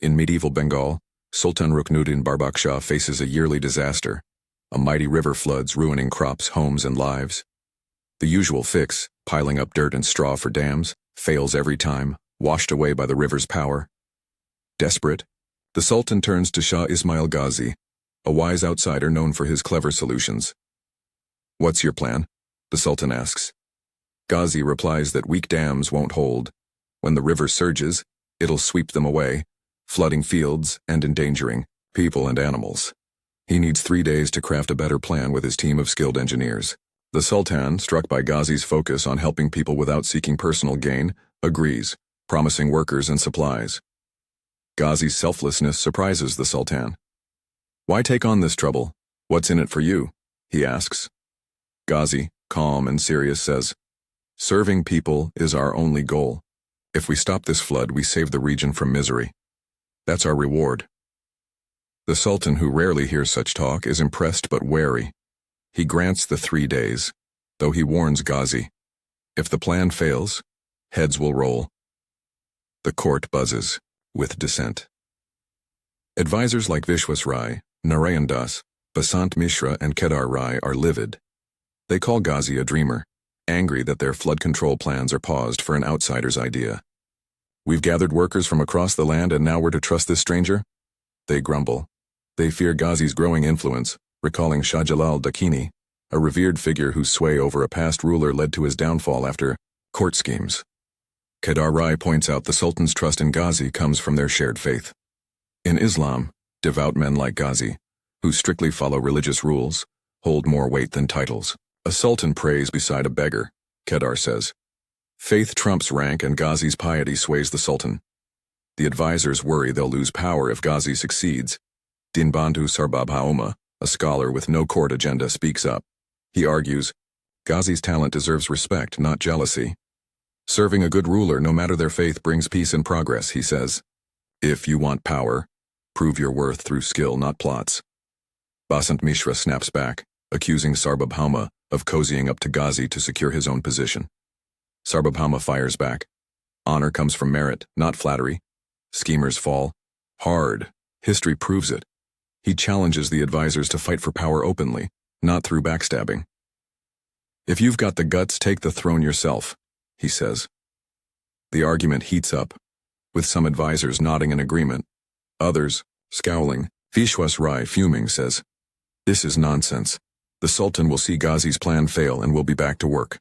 In medieval Bengal, Sultan Ruknuddin Barbaksha faces a yearly disaster. A mighty river floods, ruining crops, homes, and lives. The usual fix, piling up dirt and straw for dams, fails every time, washed away by the river's power. Desperate, the Sultan turns to Shah Ismail Ghazi, a wise outsider known for his clever solutions. "What's your plan?" the Sultan asks. Ghazi replies that weak dams won't hold. When the river surges, it'll sweep them away, flooding fields and endangering people and animals. He needs 3 days to craft a better plan with his team of skilled engineers. The Sultan, struck by Ghazi's focus on helping people without seeking personal gain, agrees, promising workers and supplies. Ghazi's selflessness surprises the Sultan. "Why take on this trouble? What's in it for you?" he asks. Ghazi, calm and serious, says, "Serving people is our only goal. If we stop this flood, we save the region from misery. That's our reward." The Sultan, who rarely hears such talk, is impressed but wary. He grants the 3 days, though he warns Ghazi, if the plan fails, heads will roll. The court buzzes with dissent. Advisors like Vishwas Rai, Narayan Das, Basant Mishra, and Kedar Rai are livid. They call Ghazi a dreamer, angry that their flood control plans are paused for an outsider's idea. "We've gathered workers from across the land and now we're to trust this stranger?" They grumble. They fear Ghazi's growing influence, recalling Shah Jalal Dakhini, a revered figure whose sway over a past ruler led to his downfall after court schemes. Kedar Rai points out the Sultan's trust in Ghazi comes from their shared faith. In Islam, devout men like Ghazi, who strictly follow religious rules, hold more weight than titles. A sultan prays beside a beggar, Kedar says. Faith trumps rank and Ghazi's piety sways the Sultan. The advisors worry they'll lose power if Ghazi succeeds. Dinbandhu Sarbabhauma, a scholar with no court agenda, speaks up. He argues, Ghazi's talent deserves respect, not jealousy. Serving a good ruler, no matter their faith, brings peace and progress, he says. If you want power, prove your worth through skill, not plots. Basant Mishra snaps back, accusing Sarbabhauma of cozying up to Ghazi to secure his own position. Sarbabhauma fires back. Honor comes from merit, not flattery. Schemers fall hard. History proves it. He challenges the advisors to fight for power openly, not through backstabbing. If you've got the guts, take the throne yourself, he says. The argument heats up, with some advisors nodding in agreement, others scowling. Vishwas Rai, fuming, says, "This is nonsense. The Sultan will see Ghazi's plan fail and will be back to work."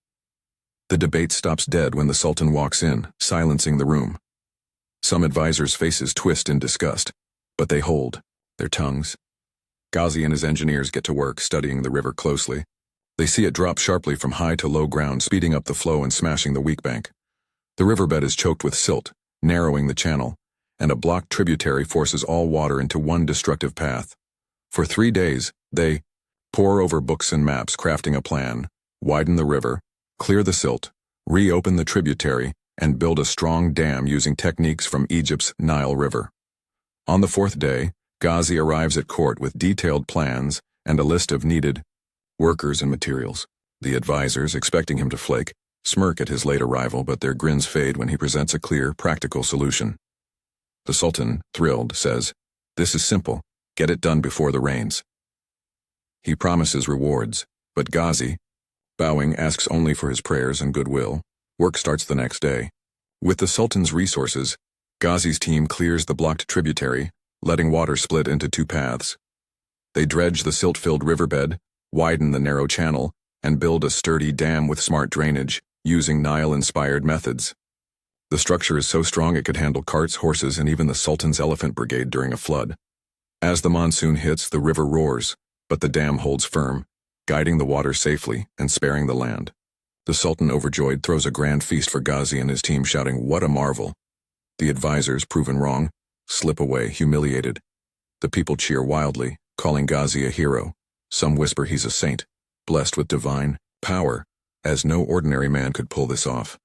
The debate stops dead when the Sultan walks in, silencing the room. Some advisors' faces twist in disgust, but they hold their tongues. Ghazi and his engineers get to work, studying the river closely. They see it drop sharply from high to low ground, speeding up the flow and smashing the weak bank. The riverbed is choked with silt, narrowing the channel, and a blocked tributary forces all water into one destructive path. For 3 days, they pore over books and maps, crafting a plan, widen the river, clear the silt, reopen the tributary, and build a strong dam using techniques from Egypt's Nile River. On the 4th day, Ghazi arrives at court with detailed plans and a list of needed workers and materials. The advisors, expecting him to flake, smirk at his late arrival, but their grins fade when he presents a clear, practical solution. The Sultan, thrilled, says, "This is simple. Get it done before the rains." He promises rewards, but Ghazi, bowing, asks only for his prayers and goodwill. Work starts the next day. With the Sultan's resources, Ghazi's team clears the blocked tributary, letting water split into 2 paths. They dredge the silt-filled riverbed, widen the narrow channel, and build a sturdy dam with smart drainage, using Nile-inspired methods. The structure is so strong it could handle carts, horses, and even the Sultan's elephant brigade during a flood. As the monsoon hits, the river roars, but the dam holds firm, guiding the water safely and sparing the land. The Sultan, overjoyed, throws a grand feast for Ghazi and his team, shouting, "What a marvel!" The advisors, proven wrong, slip away, humiliated. The people cheer wildly, calling Ghazi a hero. Some whisper he's a saint, blessed with divine power, as no ordinary man could pull this off.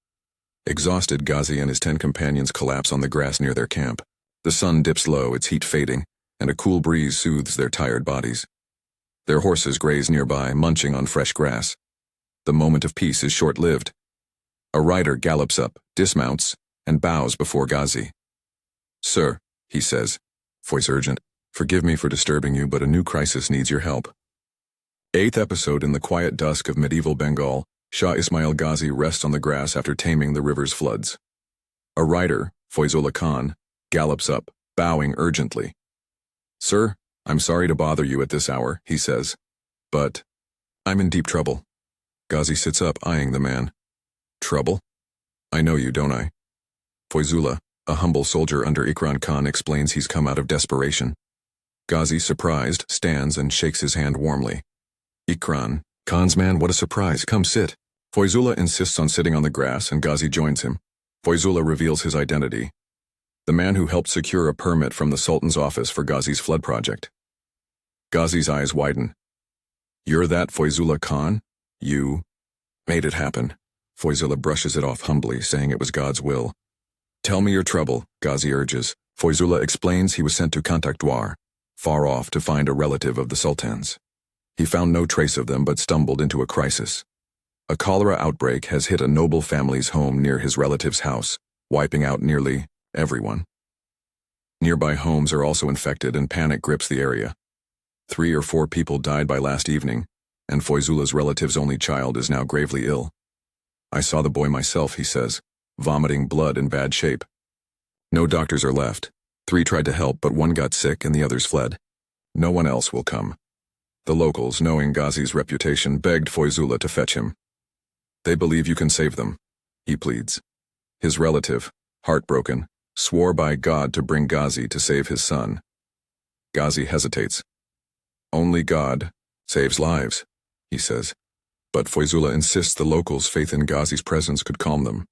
Exhausted, Ghazi and his 10 companions collapse on the grass near their camp. The sun dips low, its heat fading, and a cool breeze soothes their tired bodies. Their horses graze nearby, munching on fresh grass. The moment of peace is short-lived. A rider gallops up, dismounts, and bows before Ghazi. "Sir," he says, voice urgent. Forgive me for disturbing you, but a new crisis needs your help. 8th episode. In the quiet dusk of medieval Bengal, Shah Ismail Ghazi rests on the grass after taming the river's floods. A rider, Foizullah Khan, gallops up, bowing urgently. Sir, I'm sorry to bother you at this hour, he says. But I'm in deep trouble. Ghazi sits up, eyeing the man. Trouble? I know you, don't I? Foizullah, a humble soldier under Ikran Khan, explains he's come out of desperation. Ghazi, surprised, stands and shakes his hand warmly. Ikran, Khan's man, what a surprise, come sit. Foizullah insists on sitting on the grass and Ghazi joins him. Foizullah reveals his identity. The man who helped secure a permit from the Sultan's office for Ghazi's flood project. Ghazi's eyes widen. You're that Foizullah Khan? You made it happen. Foizullah brushes it off humbly, saying it was God's will. Tell me your trouble, Ghazi urges. Foizullah explains he was sent to Kantakdwar, far off, to find a relative of the Sultan's. He found no trace of them but stumbled into a crisis. A cholera outbreak has hit a noble family's home near his relative's house, wiping out nearly everyone. Nearby homes are also infected and panic grips the area. 3 or 4 people died by last evening, and Foizullah's relative's only child is now gravely ill. I saw the boy myself, he says, vomiting blood in bad shape. No doctors are left. 3 tried to help, but 1 got sick and the others fled. No one else will come. The locals, knowing Ghazi's reputation, begged Foizullah to fetch him. They believe you can save them, he pleads. His relative, heartbroken, swore by God to bring Ghazi to save his son. Ghazi hesitates. Only God saves lives, he says. But Foizullah insists the locals' faith in Ghazi's presence could calm them.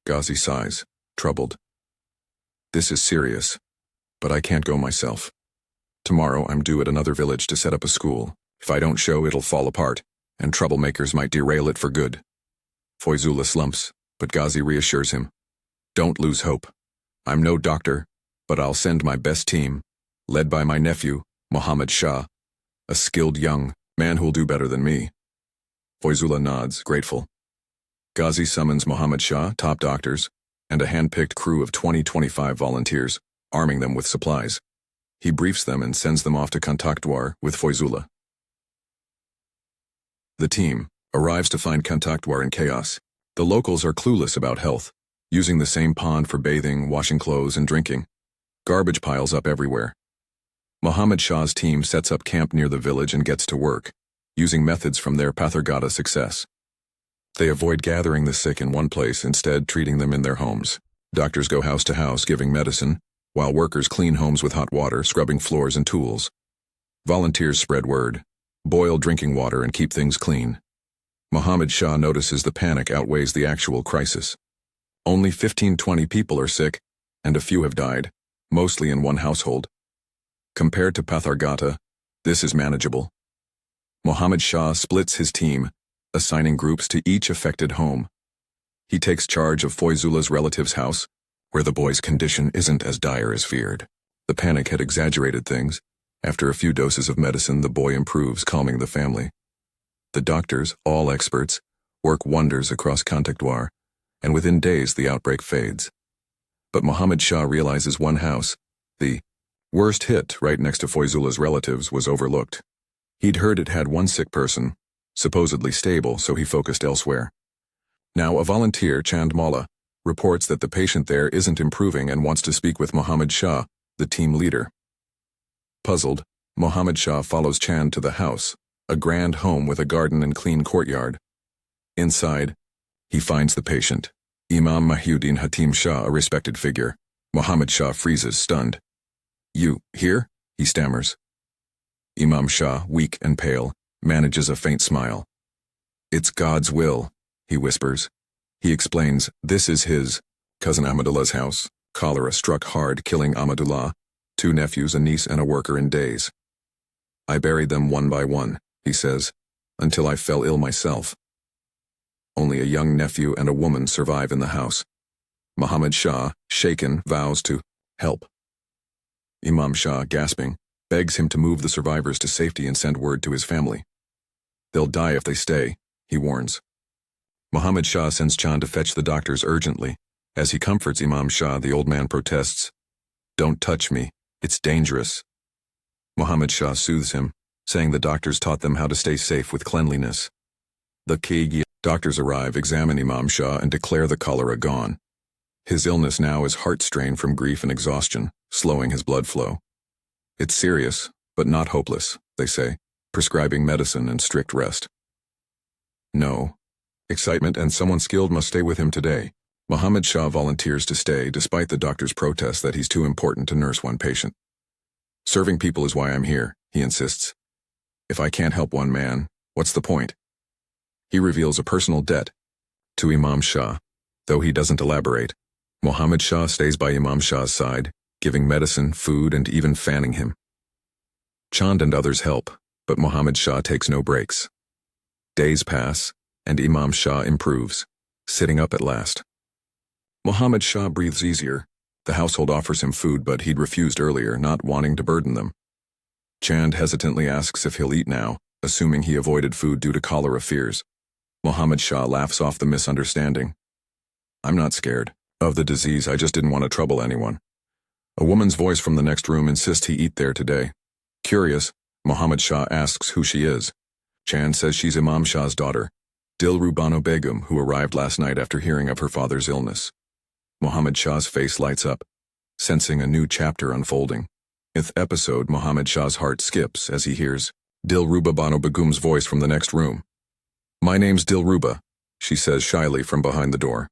Ghazi sighs, troubled. This is serious, but I can't go myself. Tomorrow I'm due at another village to set up a school. If I don't show, it'll fall apart, and troublemakers might derail it for good. Foizullah slumps, but Ghazi reassures him. Don't lose hope. I'm no doctor, but I'll send my best team, led by my nephew, Muhammad Shah, a skilled young man who'll do better than me. Foizullah nods, grateful. Ghazi summons Muhammad Shah, top doctors, and a hand-picked crew of 20-25 volunteers, arming them with supplies. He briefs them and sends them off to Kantakdwar with Foizullah. The team arrives to find Kantakdwar in chaos. The locals are clueless about health, using the same pond for bathing, washing clothes, and drinking. Garbage piles up everywhere. Muhammad Shah's team sets up camp near the village and gets to work, using methods from their Pathargata success. They avoid gathering the sick in one place, instead treating them in their homes. Doctors go house to house giving medicine, while workers clean homes with hot water, scrubbing floors and tools. Volunteers spread word, boil drinking water and keep things clean. Muhammad Shah notices the panic outweighs the actual crisis. Only 15-20 people are sick, and a few have died, mostly in one household. Compared to Pathargata, this is manageable. Muhammad Shah splits his team, assigning groups to each affected home. He takes charge of Foizullah's relative's house, where the boy's condition isn't as dire as feared. The panic had exaggerated things. After a few doses of medicine, the boy improves, calming the family. The doctors, all experts, work wonders across Kantakdwar, and within days the outbreak fades. But Muhammad Shah realizes one house, the worst hit right next to Foizullah's relatives, was overlooked. He'd heard it had one sick person, supposedly stable, so he focused elsewhere. Now a volunteer, Chand Malla, reports that the patient there isn't improving and wants to speak with Muhammad Shah, the team leader. Puzzled, Muhammad Shah follows Chand to the house, a grand home with a garden and clean courtyard. Inside, he finds the patient, Imam Mahiuddin Hatim Shah, a respected figure. Muhammad Shah freezes, stunned. You here? He stammers. Imam Shah, weak and pale, manages a faint smile. It's God's will, he whispers. He explains, this is his cousin Ahmadullah's house. Cholera struck hard, killing Ahmadullah, 2 nephews, a niece, and a worker in days. I buried them one by one, he says, until I fell ill myself. Only a young nephew and a woman survive in the house. Muhammad Shah, shaken, vows to help. Imam Shah, gasping, begs him to move the survivors to safety and send word to his family. They'll die if they stay, he warns. Muhammad Shah sends Chand to fetch the doctors urgently. As he comforts Imam Shah, the old man protests. Don't touch me. It's dangerous. Mohammed Shah soothes him, saying the doctors taught them how to stay safe with cleanliness. The Kigi doctors arrive, examine Imam Shah, and declare the cholera gone. His illness now is heart strain from grief and exhaustion, slowing his blood flow. It's serious, but not hopeless, they say, prescribing medicine and strict rest. No. Excitement and someone skilled must stay with him today. Mohammed Shah volunteers to stay despite the doctor's protest that he's too important to nurse one patient. Serving people is why I'm here, he insists. If I can't help one man, what's the point? He reveals a personal debt to Imam Shah. Though he doesn't elaborate, Mohammed Shah stays by Imam Shah's side, giving medicine, food, and even fanning him. Chand and others help, but Mohammed Shah takes no breaks. Days pass, and Imam Shah improves, sitting up at last. Mohammed Shah breathes easier. The household offers him food, but he'd refused earlier, not wanting to burden them. Chand hesitantly asks if he'll eat now, assuming he avoided food due to cholera fears. Mohammed Shah laughs off the misunderstanding. I'm not scared of the disease, I just didn't want to trouble anyone. A woman's voice from the next room insists he eat there today. Curious, Mohammed Shah asks who she is. Chand says she's Imam Shah's daughter, Dilrubano Begum, who arrived last night after hearing of her father's illness. Mohammed Shah's face lights up, sensing a new chapter unfolding. In the episode, Mohammed Shah's heart skips as he hears Dilruba Bano Begum's voice from the next room. My name's Dilruba, she says shyly from behind the door.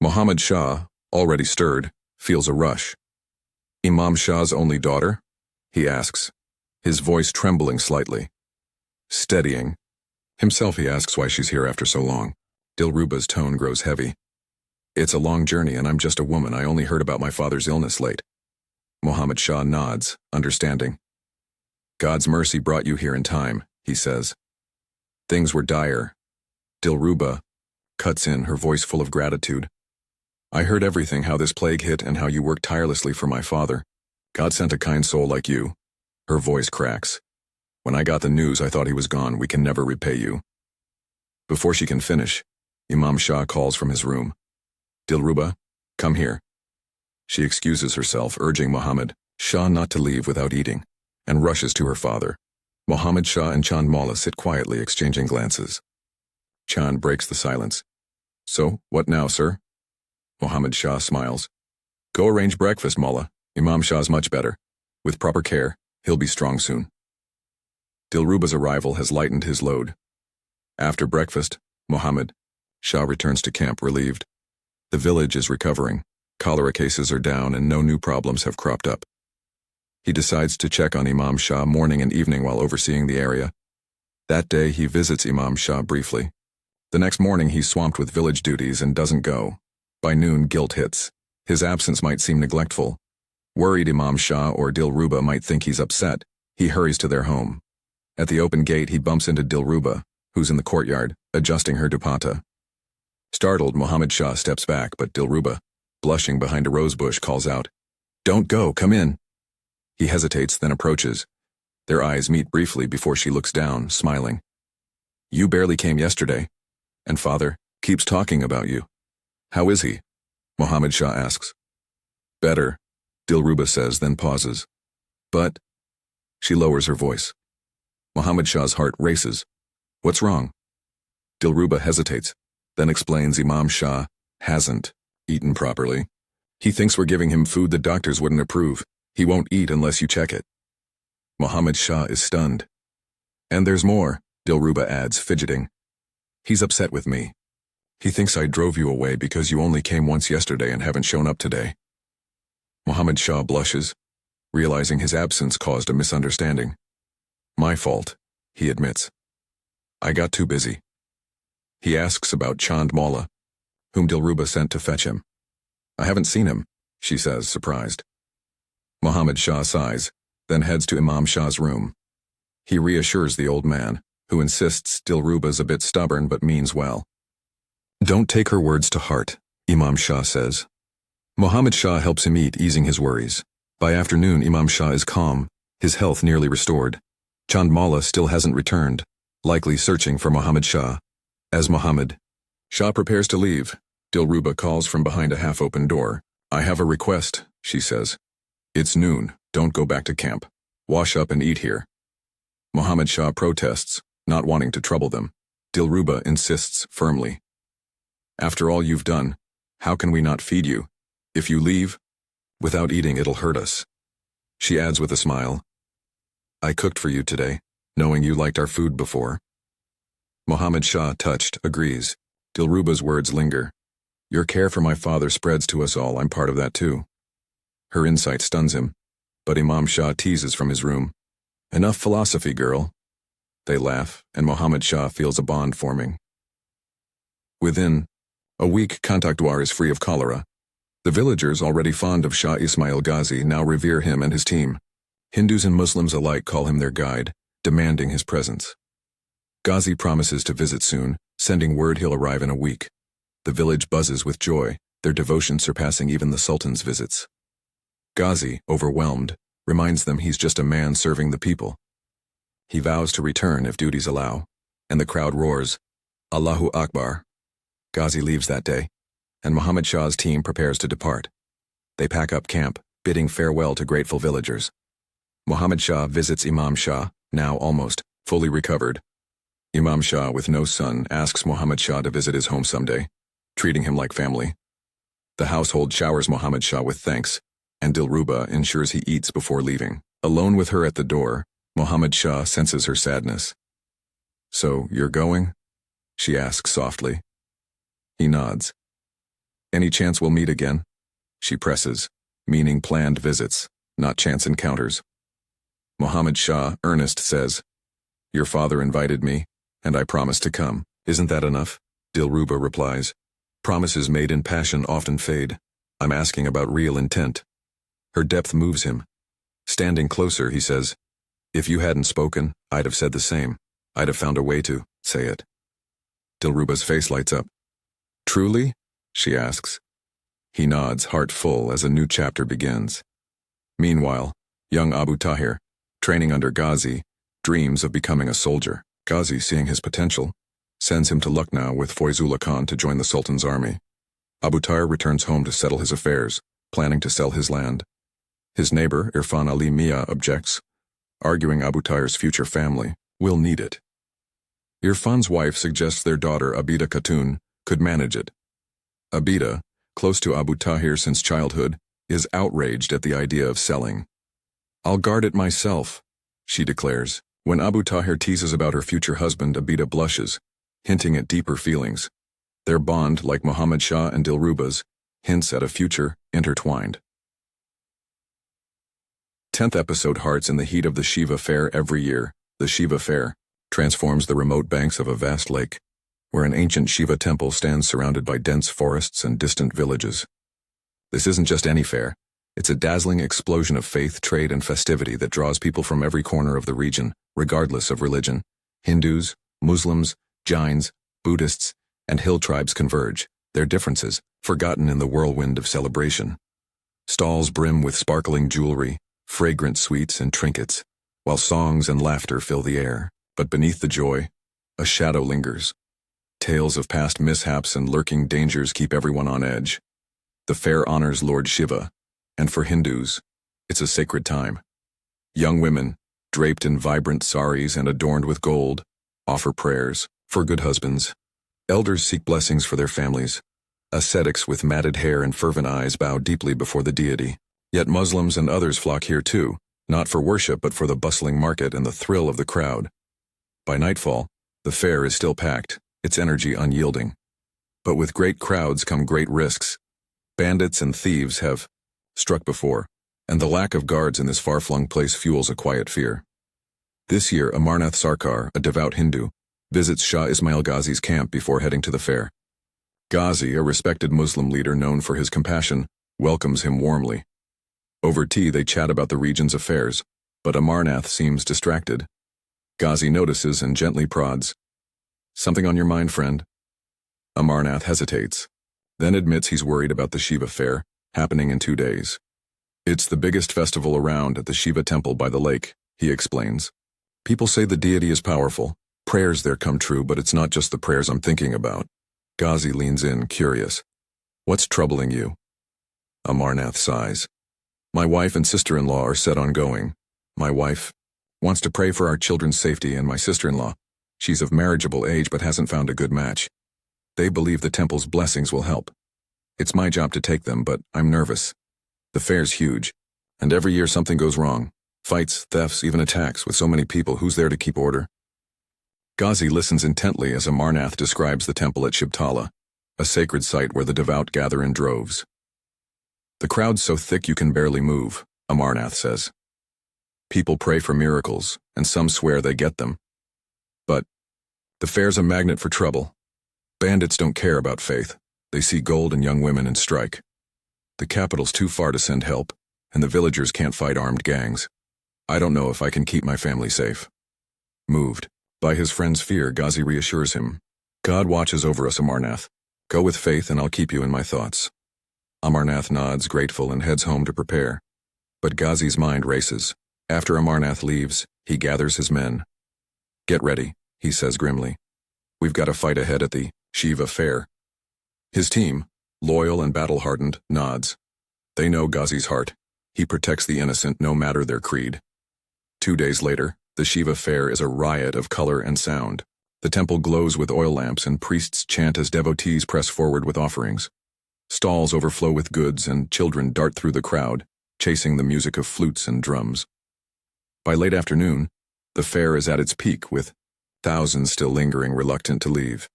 Mohammed Shah, already stirred, feels a rush. Imam Shah's only daughter? He asks, his voice trembling slightly. Steadying. Himself, he asks why she's here after so long. Dilruba's tone grows heavy. It's a long journey and I'm just a woman. I only heard about my father's illness late. Mohammed Shah nods, understanding. God's mercy brought you here in time, he says. Things were dire. Dilruba cuts in, her voice full of gratitude. I heard everything, how this plague hit and how you worked tirelessly for my father. God sent a kind soul like you. Her voice cracks. When I got the news, I thought he was gone. We can never repay you. Before she can finish, Imam Shah calls from his room. Dilruba, come here. She excuses herself, urging Mohammed Shah not to leave without eating, and rushes to her father. Mohammed Shah and Chand Malla sit quietly, exchanging glances. Chand breaks the silence. So, what now, sir? Mohammed Shah smiles. Go arrange breakfast, Malla. Imam Shah's much better. With proper care, he'll be strong soon. Dilruba's arrival has lightened his load. After breakfast, Mohammed Shah returns to camp relieved. The village is recovering. Cholera cases are down and no new problems have cropped up. He decides to check on Imam Shah morning and evening while overseeing the area. That day, he visits Imam Shah briefly. The next morning, he's swamped with village duties and doesn't go. By noon, guilt hits. His absence might seem neglectful. Worried Imam Shah or Dilruba might think he's upset, he hurries to their home. At the open gate, he bumps into Dilruba, who's in the courtyard, adjusting her dupatta. Startled, Mohammed Shah steps back, but Dilruba, blushing behind a rosebush, calls out, Don't go, come in. He hesitates, then approaches. Their eyes meet briefly before she looks down, smiling. You barely came yesterday, and father keeps talking about you. How is he? Mohammed Shah asks. Better, Dilruba says, then pauses. But, she lowers her voice. Mohammed Shah's heart races. What's wrong? Dilruba hesitates, then explains Imam Shah hasn't eaten properly. He thinks we're giving him food the doctors wouldn't approve. He won't eat unless you check it. Mohammed Shah is stunned. And there's more, Dilruba adds, fidgeting. He's upset with me. He thinks I drove you away because you only came once yesterday and haven't shown up today. Mohammed Shah blushes, realizing his absence caused a misunderstanding. My fault, he admits. I got too busy. He asks about Chand Malla, whom Dilruba sent to fetch him. I haven't seen him, she says, surprised. Mohammed Shah sighs, then heads to Imam Shah's room. He reassures the old man, who insists Dilruba's a bit stubborn but means well. Don't take her words to heart, Imam Shah says. Mohammed Shah helps him eat, easing his worries. By afternoon, Imam Shah is calm, his health nearly restored. Chand Malla still hasn't returned, likely searching for Mohammed Shah. As Mohammed Shah prepares to leave, Dilruba calls from behind a half-open door. I have a request, she says. It's noon, don't go back to camp. Wash up and eat here. Muhammad Shah protests, not wanting to trouble them. Dilruba insists firmly. After all you've done, how can we not feed you? If you leave, without eating it'll hurt us. She adds with a smile. I cooked for you today, knowing you liked our food before. Muhammad Shah, touched, agrees. Dilruba's words linger. Your care for my father spreads to us all, I'm part of that too. Her insight stuns him, but Imam Shah teases from his room. Enough philosophy, girl. They laugh, and Muhammad Shah feels a bond forming. Within a week, Kantakdwar is free of cholera. The villagers, already fond of Shah Ismail Ghazi, now revere him and his team. Hindus and Muslims alike call him their guide, demanding his presence. Ghazi promises to visit soon, sending word he'll arrive in a week. The village buzzes with joy, their devotion surpassing even the Sultan's visits. Ghazi, overwhelmed, reminds them he's just a man serving the people. He vows to return if duties allow, and the crowd roars, Allahu Akbar. Ghazi leaves that day, and Muhammad Shah's team prepares to depart. They pack up camp, bidding farewell to grateful villagers. Muhammad Shah visits Imam Shah, now almost fully recovered. Imam Shah, with no son, asks Muhammad Shah to visit his home someday, treating him like family. The household showers Muhammad Shah with thanks, and Dilruba ensures he eats before leaving. Alone with her at the door, Muhammad Shah senses her sadness. So, you're going? She asks softly. He nods. Any chance we'll meet again? She presses, meaning planned visits, not chance encounters. Muhammad Shah, earnest, says, Your father invited me, and I promised to come. Isn't that enough? Dilruba replies. Promises made in passion often fade. I'm asking about real intent. Her depth moves him. Standing closer, he says, If you hadn't spoken, I'd have said the same. I'd have found a way to say it. Dilruba's face lights up. Truly? She asks. He nods, heart full, as a new chapter begins. Meanwhile, young Abu Tahir, training under Ghazi, dreams of becoming a soldier. Ghazi, seeing his potential, sends him to Lucknow with Foizullah Khan to join the Sultan's army. Abu Tahir returns home to settle his affairs, planning to sell his land. His neighbor, Irfan Ali Mia, objects, arguing Abu Tahir's future family will need it. Irfan's wife suggests their daughter, Abida Khatun, could manage it. Abida, close to Abu Tahir since childhood, is outraged at the idea of selling. I'll guard it myself, she declares. When Abu Tahir teases about her future husband, Abida blushes, hinting at deeper feelings. Their bond, like Muhammad Shah and Dilruba's, hints at a future intertwined. 10th episode. Hearts in the heat of the Shiva Fair. Every year, the Shiva Fair transforms the remote banks of a vast lake, where an ancient Shiva temple stands surrounded by dense forests and distant villages. This isn't just any fair. It's a dazzling explosion of faith, trade, and festivity that draws people from every corner of the region, regardless of religion. Hindus, Muslims, Jains, Buddhists, and hill tribes converge, their differences forgotten in the whirlwind of celebration. Stalls brim with sparkling jewelry, fragrant sweets, and trinkets, while songs and laughter fill the air. But beneath the joy, a shadow lingers. Tales of past mishaps and lurking dangers keep everyone on edge. The fair honors Lord Shiva, and for Hindus, it's a sacred time. Young women, draped in vibrant saris and adorned with gold, offer prayers for good husbands. Elders seek blessings for their families. Ascetics with matted hair and fervent eyes bow deeply before the deity. Yet Muslims and others flock here too, not for worship but for the bustling market and the thrill of the crowd. By nightfall, the fair is still packed, its energy unyielding. But with great crowds come great risks. Bandits and thieves have struck before, and the lack of guards in this far-flung place fuels a quiet fear. This year, Amarnath Sarkar, a devout Hindu, visits Shah Ismail Ghazi's camp before heading to the fair. Ghazi, a respected Muslim leader known for his compassion, welcomes him warmly. Over tea they chat about the region's affairs, but Amarnath seems distracted. Ghazi notices and gently prods. Something on your mind, friend? Amarnath hesitates, then admits he's worried about the Shiva fair, happening in 2 days. It's the biggest festival around at the Shiva temple by the lake, he explains. People say the deity is powerful. Prayers there come true, but it's not just the prayers I'm thinking about. Ghazi leans in, curious. What's troubling you? Amarnath sighs. My wife and sister-in-law are set on going. My wife wants to pray for our children's safety, and my sister-in-law, she's of marriageable age but hasn't found a good match. They believe the temple's blessings will help. It's my job to take them, but I'm nervous. The fair's huge, and every year something goes wrong. Fights, thefts, even attacks. With so many people, who's there to keep order? Ghazi listens intently as Amarnath describes the temple at Shibtala, a sacred site where the devout gather in droves. The crowd's so thick you can barely move, Amarnath says. People pray for miracles, and some swear they get them. But the fair's a magnet for trouble. Bandits don't care about faith. They see gold and young women and strike. The capital's too far to send help, and the villagers can't fight armed gangs. I don't know if I can keep my family safe. Moved by his friend's fear, Ghazi reassures him. God watches over us, Amarnath. Go with faith and I'll keep you in my thoughts. Amarnath nods, grateful, and heads home to prepare. But Ghazi's mind races. After Amarnath leaves, he gathers his men. Get ready, he says grimly. We've got a fight ahead at the Shiva fair. His team, loyal and battle-hardened, nods. They know Ghazi's heart. He protects the innocent no matter their creed. 2 days later, the Shiva fair is a riot of color and sound. The temple glows with oil lamps and priests chant as devotees press forward with offerings. Stalls overflow with goods and children dart through the crowd, chasing the music of flutes and drums. By late afternoon, the fair is at its peak, with thousands still lingering, reluctant to leave.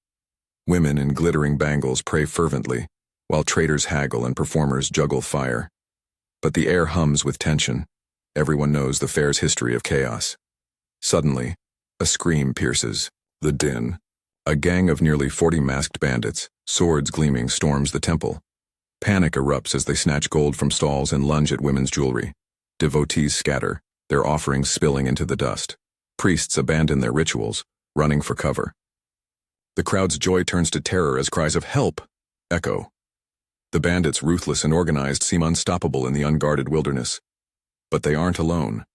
Women in glittering bangles pray fervently, while traders haggle and performers juggle fire. But the air hums with tension. Everyone knows the fair's history of chaos. Suddenly, a scream pierces the din. A gang of nearly 40 masked bandits, swords gleaming, storms the temple. Panic erupts as they snatch gold from stalls and lunge at women's jewelry. Devotees scatter, their offerings spilling into the dust. Priests abandon their rituals, running for cover. The crowd's joy turns to terror as cries of "Help!" echo. The bandits, ruthless and organized, seem unstoppable in the unguarded wilderness. But they aren't alone.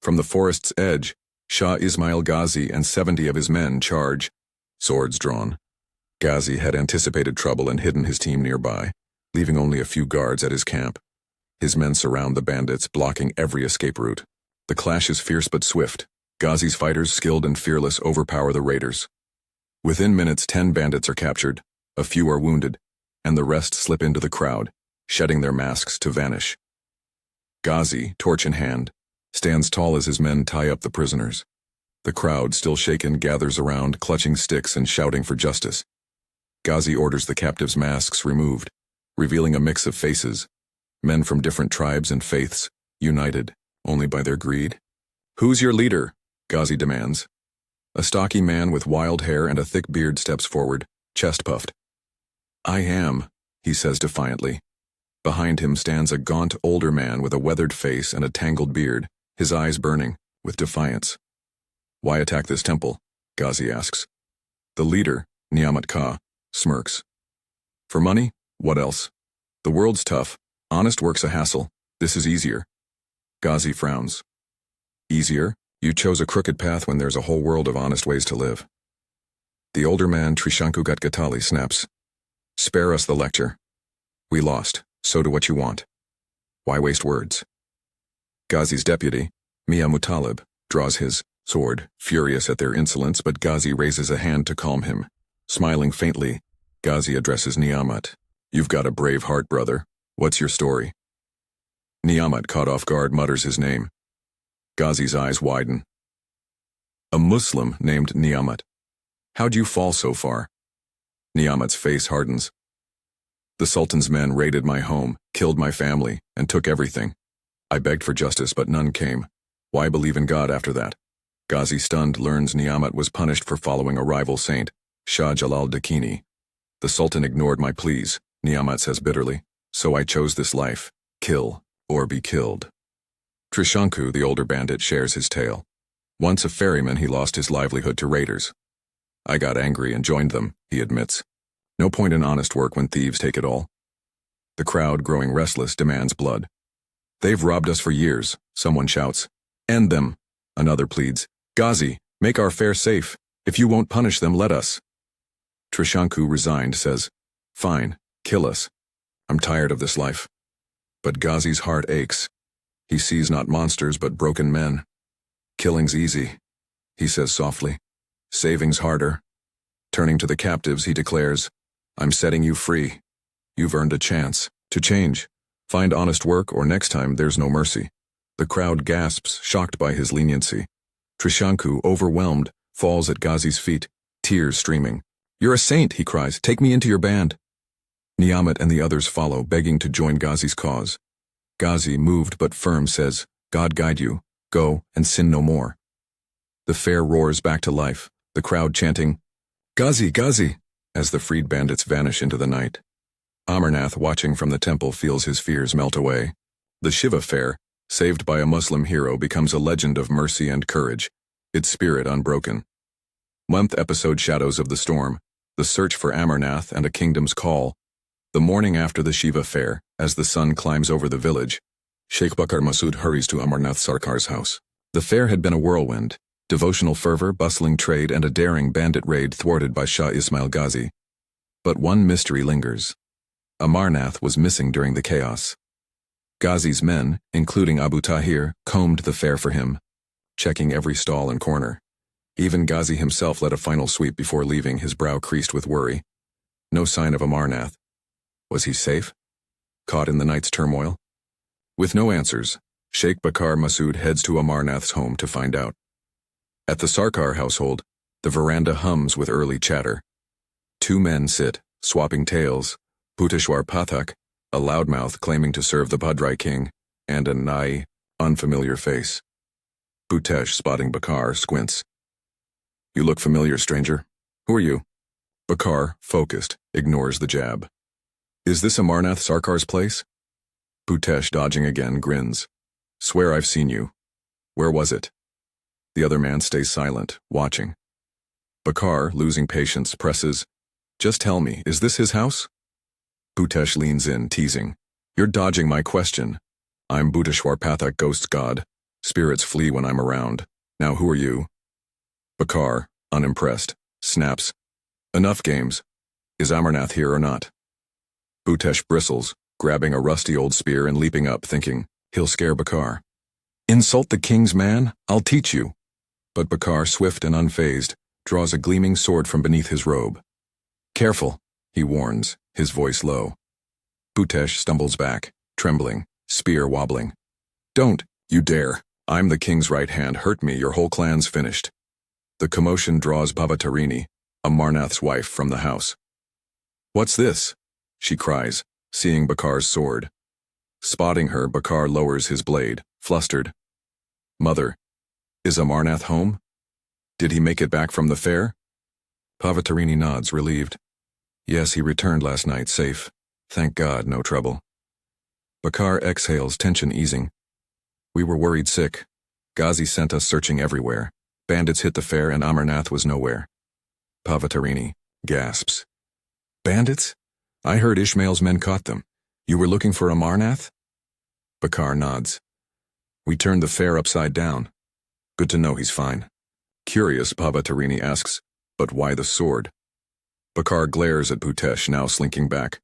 From the forest's edge, Shah Ismail Ghazi and 70 of his men charge, swords drawn. Ghazi had anticipated trouble and hidden his team nearby, leaving only a few guards at his camp. His men surround the bandits, blocking every escape route. The clash is fierce but swift. Ghazi's fighters, skilled and fearless, overpower the raiders. Within minutes, 10 bandits are captured, a few are wounded, and the rest slip into the crowd, shedding their masks to vanish. Ghazi, torch in hand, stands tall as his men tie up the prisoners. The crowd, still shaken, gathers around, clutching sticks and shouting for justice. Ghazi orders the captives' masks removed, revealing a mix of faces, men from different tribes and faiths, united only by their greed. "Who's your leader?" Ghazi demands. A stocky man with wild hair and a thick beard steps forward, chest puffed. "I am," he says defiantly. Behind him stands a gaunt older man with a weathered face and a tangled beard, his eyes burning with defiance. "Why attack this temple?" Ghazi asks. The leader, Niamat Ka, smirks. "For money? What else? The world's tough. Honest work's a hassle. This is easier." Ghazi frowns. "Easier? You chose a crooked path when there's a whole world of honest ways to live." The older man, Trishanku Gatgatali, snaps. "Spare us the lecture. We lost, so do what you want. Why waste words?" Ghazi's deputy, Mia Mutalib, draws his sword, furious at their insolence, but Ghazi raises a hand to calm him. Smiling faintly, Ghazi addresses Niamat. "You've got a brave heart, brother. What's your story?" Niamat, caught off guard, mutters his name. Ghazi's eyes widen. "A Muslim named Niamat. How'd you fall so far?" Niamat's face hardens. "The Sultan's men raided my home, killed my family, and took everything. I begged for justice, but none came. Why believe in God after that?" Ghazi, stunned, learns Niamat was punished for following a rival saint, Shah Jalal Dakini. "The Sultan ignored my pleas," Niamat says bitterly, "so I chose this life. Kill or be killed." Trishanku, the older bandit, shares his tale. Once a ferryman, he lost his livelihood to raiders. "I got angry and joined them," he admits. "No point in honest work when thieves take it all." The crowd, growing restless, demands blood. "They've robbed us for years," someone shouts. "End them," another pleads. "Ghazi, make our fair safe. If you won't punish them, let us." Trishanku, resigned, says, "Fine, kill us. I'm tired of this life." But Ghazi's heart aches. He sees not monsters but broken men. Killing's easy, he says softly. Saving's harder. Turning to the captives, he declares, I'm setting you free. You've earned a chance to change. Find honest work or next time there's no mercy. The crowd gasps, shocked by his leniency. Trishanku, overwhelmed, falls at Ghazi's feet, tears streaming. You're a saint, he cries. Take me into your band. Niyamat and the others follow, begging to join Ghazi's cause. Ghazi, moved but firm, says, God guide you. Go and sin no more. The fair roars back to life, the crowd chanting, Ghazi, Ghazi, as the freed bandits vanish into the night. Amarnath, watching from the temple, feels his fears melt away. The Shiva fair, saved by a Muslim hero, becomes a legend of mercy and courage, its spirit unbroken. Month episode Shadows of the Storm, the search for Amarnath and a kingdom's call. The morning after the Shiva fair, as the sun climbs over the village, Sheikh Bakar Masood hurries to Amarnath Sarkar's house. The fair had been a whirlwind, devotional fervor, bustling trade, and a daring bandit raid thwarted by Shah Ismail Ghazi. But one mystery lingers. Amarnath was missing during the chaos. Ghazi's men, including Abu Tahir, combed the fair for him, checking every stall and corner. Even Ghazi himself led a final sweep before leaving, his brow creased with worry. No sign of Amarnath. Was he safe? Caught in the night's turmoil? With no answers, Sheikh Bakar Masood heads to Amarnath's home to find out. At the Sarkar household, the veranda hums with early chatter. Two men sit, swapping tales, Bhuteshwar Pathak, a loudmouth claiming to serve the Bhadrai king, and a nigh, unfamiliar face. Bhutesh, spotting Bakar, squints. You look familiar, stranger. Who are you? Bakar, focused, ignores the jab. Is this Amarnath Sarkar's place? Bhutesh, dodging again, grins. Swear I've seen you. Where was it? The other man stays silent, watching. Bakar, losing patience, presses. Just tell me, is this his house? Bhutesh leans in, teasing. You're dodging my question. I'm Bhuteshwar Pathak, ghost god. Spirits flee when I'm around. Now who are you? Bakar, unimpressed, snaps. Enough games. Is Amarnath here or not? Bhutesh bristles, grabbing a rusty old spear and leaping up, thinking, he'll scare Bakar. Insult the king's man? I'll teach you. But Bakar, swift and unfazed, draws a gleaming sword from beneath his robe. Careful, he warns, his voice low. Bhutesh stumbles back, trembling, spear wobbling. Don't, you dare. I'm the king's right hand. Hurt me, your whole clan's finished. The commotion draws Bhavatarini, Amarnath's wife, from the house. What's this? She cries, seeing Bakar's sword. Spotting her, Bakar lowers his blade, flustered. Mother, is Amarnath home? Did he make it back from the fair? Bhavatarini nods, relieved. Yes, he returned last night, safe. Thank God, no trouble. Bakar exhales, tension easing. We were worried sick. Ghazi sent us searching everywhere. Bandits hit the fair and Amarnath was nowhere. Bhavatarini gasps. Bandits? I heard Ishmael's men caught them. You were looking for Amarnath? Bakar nods. We turned the fair upside down. Good to know he's fine. Curious, Bhavatarini asks, but why the sword? Bakar glares at Bhutesh, now slinking back.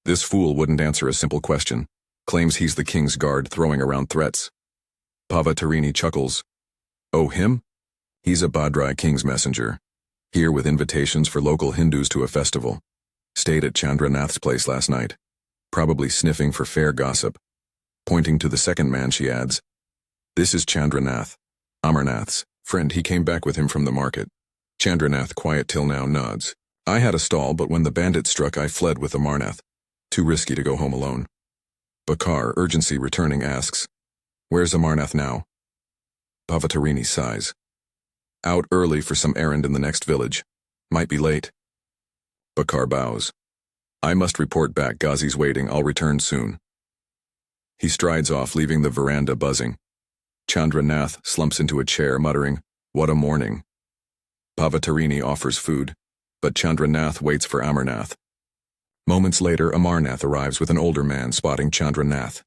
This fool wouldn't answer a simple question. Claims he's the king's guard, throwing around threats. Bhavatarini chuckles. Oh, him? He's a Bhadrai king's messenger. Here with invitations for local Hindus to a festival. Stayed at Chandranath's place last night. Probably sniffing for fair gossip. Pointing to the second man, she adds. This is Chandranath, Amarnath's friend. He came back with him from the market. Chandranath, quiet till now, nods. I had a stall, but when the bandits struck, I fled with Amarnath. Too risky to go home alone. Bakar, urgency returning, asks, Where's Amarnath now? Bhavatarini sighs. Out early for some errand in the next village. Might be late. Bakar bows. I must report back. Ghazi's waiting. I'll return soon. He strides off, leaving the veranda buzzing. Chandranath slumps into a chair, muttering, What a morning. Bhavatarini offers food, but Chandranath waits for Amarnath. Moments later, Amarnath arrives with an older man, spotting Chandranath.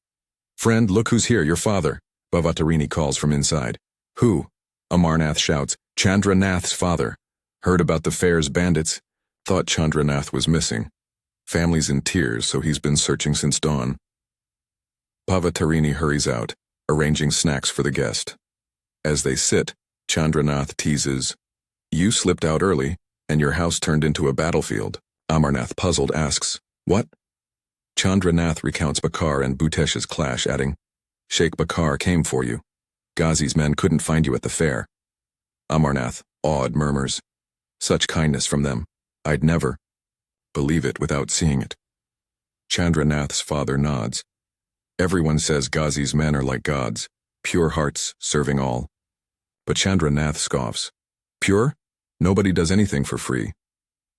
Friend, look who's here, your father, Bhavatarini calls from inside. Who? Amarnath shouts, Chandranath's father. Heard about the fair's bandits. Thought Chandranath was missing. Family's in tears, so he's been searching since dawn. Pavatarini hurries out, arranging snacks for the guest. As they sit, Chandranath teases, "You slipped out early, and your house turned into a battlefield." Amarnath, puzzled, asks, "What?" Chandranath recounts Bakar and Bhutesh's clash, adding, "Sheikh Bakar came for you. Ghazi's men couldn't find you at the fair." Amarnath, awed, murmurs, "Such kindness from them. I'd never believe it without seeing it." Chandranath's father nods. "Everyone says Ghazi's men are like gods, pure hearts, serving all." But Chandranath scoffs. "Pure? Nobody does anything for free.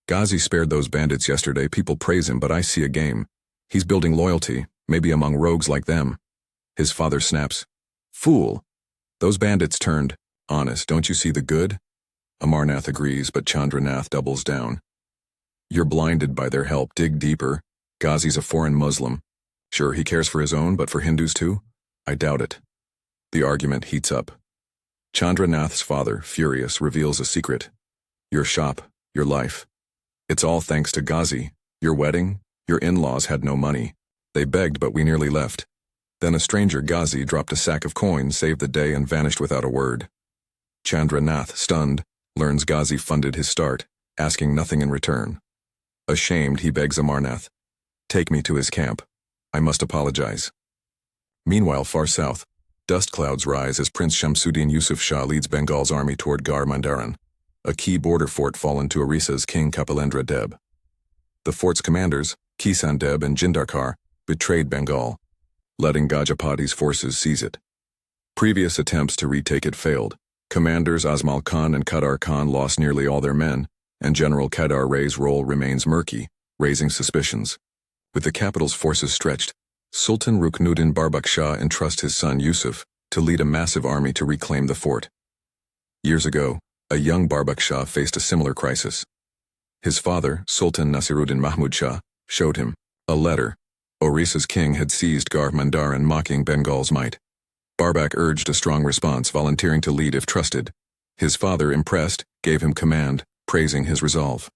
Ghazi spared those bandits yesterday. People praise him, but I see a game. He's building loyalty, maybe among rogues like them." His father snaps, "Fool! Those bandits turned honest. Don't you see the good?" Amarnath agrees, but Chandranath doubles down. "You're blinded by their help. Dig deeper. Ghazi's a foreign Muslim. Sure, he cares for his own, but for Hindus too? I doubt it." The argument heats up. Chandranath's father, furious, reveals a secret. "Your shop, your life. It's all thanks to Ghazi. Your wedding, your in-laws had no money. They begged, but we nearly left. Then a stranger, Ghazi, dropped a sack of coins, saved the day, and vanished without a word." Chandranath, stunned, learns Ghazi funded his start, asking nothing in return. Ashamed, he begs Amarnath, "Take me to his camp. I must apologize." Meanwhile, far south, dust clouds rise as Prince Shamsuddin Yusuf Shah leads Bengal's army toward Gar Mandaran, a key border fort fallen to Orisa's king Kapilendra Deb. The fort's commanders, Kisan Deb and Jindarkar, betrayed Bengal, letting Gajapati's forces seize it. Previous attempts to retake it failed. Commanders Azmal Khan and Kadar Khan lost nearly all their men, and General Kadar Ray's role remains murky, raising suspicions. With the capital's forces stretched, Sultan Ruknuddin Barbak Shah entrusts his son Yusuf to lead a massive army to reclaim the fort. Years ago, a young Barbak Shah faced a similar crisis. His father, Sultan Nasiruddin Mahmud Shah, showed him a letter. Orisa's king had seized Gar Mandaran, mocking Bengal's might. Barbak urged a strong response, volunteering to lead if trusted. His father, impressed, gave him command, praising his resolve.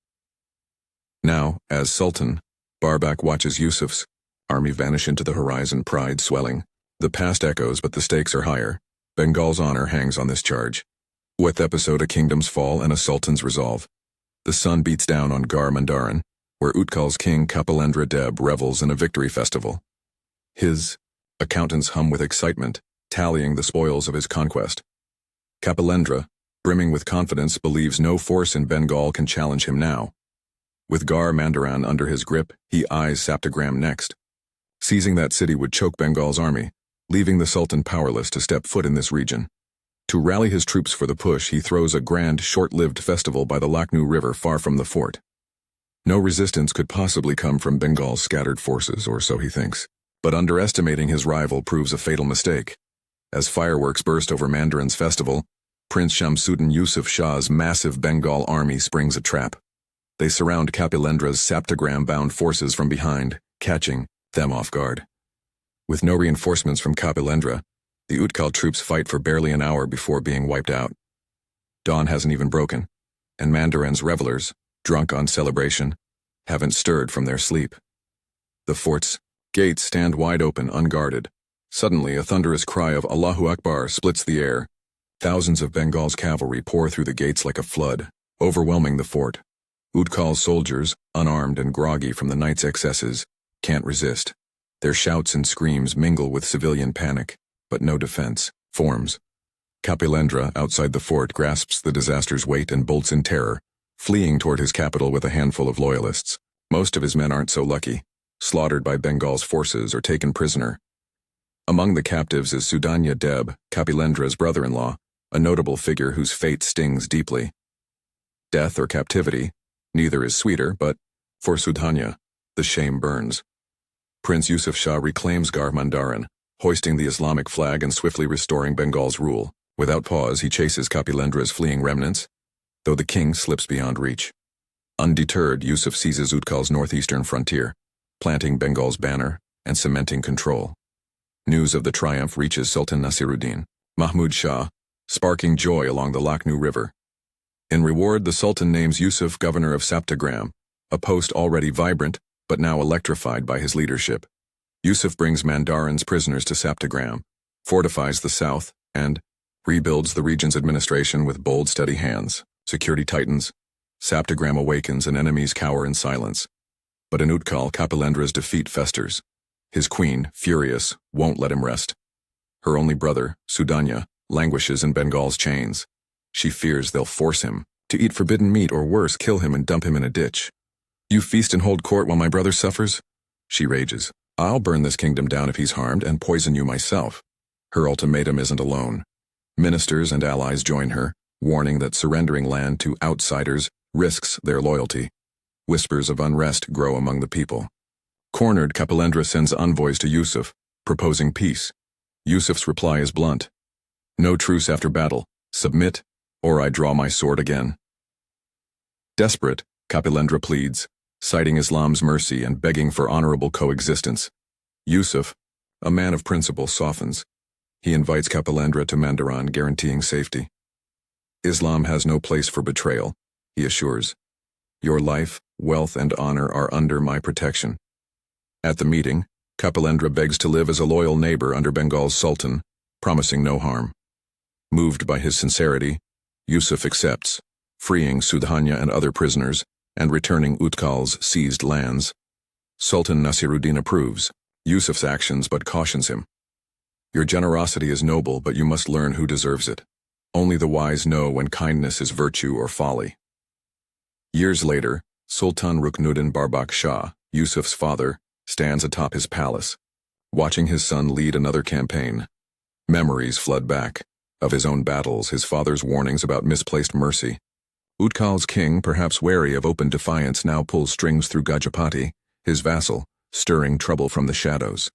Now, as Sultan, Barbak watches Yusuf's army vanish into the horizon, pride swelling. The past echoes, but the stakes are higher. Bengal's honor hangs on this charge. With episode, a kingdom's fall and a sultan's resolve. The sun beats down on Gar Mandaran, where Utkal's king Kapilendra Deb revels in a victory festival. His accountants hum with excitement, tallying the spoils of his conquest. Kapilendra, brimming with confidence, believes no force in Bengal can challenge him now. With Gar Mandaran under his grip, he eyes Saptagram next. Seizing that city would choke Bengal's army, leaving the Sultan powerless to step foot in this region. To rally his troops for the push, he throws a grand, short-lived festival by the Lakhnu River far from the fort. No resistance could possibly come from Bengal's scattered forces, or so he thinks. But underestimating his rival proves a fatal mistake. As fireworks burst over Mandaran's festival, Prince Shamsuddin Yusuf Shah's massive Bengal army springs a trap. They surround Kapilendra's Saptagram-bound forces from behind, catching them off guard. With no reinforcements from Kapilendra, the Utkal troops fight for barely an hour before being wiped out. Dawn hasn't even broken, and Mandaran's revelers, drunk on celebration, haven't stirred from their sleep. The fort's gates stand wide open, unguarded. Suddenly, a thunderous cry of Allahu Akbar splits the air. Thousands of Bengal's cavalry pour through the gates like a flood, overwhelming the fort. Utkal's soldiers, unarmed and groggy from the night's excesses, can't resist. Their shouts and screams mingle with civilian panic, but no defense forms. Kapilendra, outside the fort, grasps the disaster's weight and bolts in terror, fleeing toward his capital with a handful of loyalists. Most of his men aren't so lucky, slaughtered by Bengal's forces or taken prisoner. Among the captives is Sudanya Deb, Kapilendra's brother-in-law, a notable figure whose fate stings deeply. Death or captivity, neither is sweeter, but, for Sudanya, the shame burns. Prince Yusuf Shah reclaims Gar Mandaran, hoisting the Islamic flag and swiftly restoring Bengal's rule. Without pause, he chases Kapilendra's fleeing remnants, though the king slips beyond reach. Undeterred, Yusuf seizes Utkal's northeastern frontier, planting Bengal's banner and cementing control. News of the triumph reaches Sultan Nasiruddin Mahmud Shah, sparking joy along the Lakhnu River. In reward, the Sultan names Yusuf governor of Saptagram, a post already vibrant but now electrified by his leadership. Yusuf brings Mandarin's prisoners to Saptagram, fortifies the south, and rebuilds the region's administration with bold, steady hands. Security tightens. Saptagram awakens and enemies cower in silence. But in Utkal, Kapilendra's defeat festers. His queen, furious, won't let him rest. Her only brother, Sudanya, languishes in Bengal's chains. She fears they'll force him to eat forbidden meat or worse, kill him and dump him in a ditch. You feast and hold court while my brother suffers? She rages. I'll burn this kingdom down if he's harmed and poison you myself. Her ultimatum isn't alone. Ministers and allies join her, warning that surrendering land to outsiders risks their loyalty. Whispers of unrest grow among the people. Cornered, Kapilendra sends envoys to Yusuf, proposing peace. Yusuf's reply is blunt. No truce after battle. Submit, or I draw my sword again. Desperate, Kapilendra pleads, citing Islam's mercy and begging for honorable coexistence. Yusuf, a man of principle, softens. He invites Kapilendra to Mandaran, guaranteeing safety. Islam has no place for betrayal, he assures. Your life, wealth, and honor are under my protection. At the meeting, Kapilendra begs to live as a loyal neighbor under Bengal's sultan, promising no harm. Moved by his sincerity, Yusuf accepts, freeing Sudhanya and other prisoners and returning Utkal's seized lands. Sultan Nasiruddin approves Yusuf's actions but cautions him. Your generosity is noble, but you must learn who deserves it. Only the wise know when kindness is virtue or folly. Years later, Sultan Ruknuddin Barbak Shah, Yusuf's father, stands atop his palace, watching his son lead another campaign. Memories flood back, of his own battles, his father's warnings about misplaced mercy. Utkal's king, perhaps wary of open defiance, now pulls strings through Gajapati, his vassal, stirring trouble from the shadows.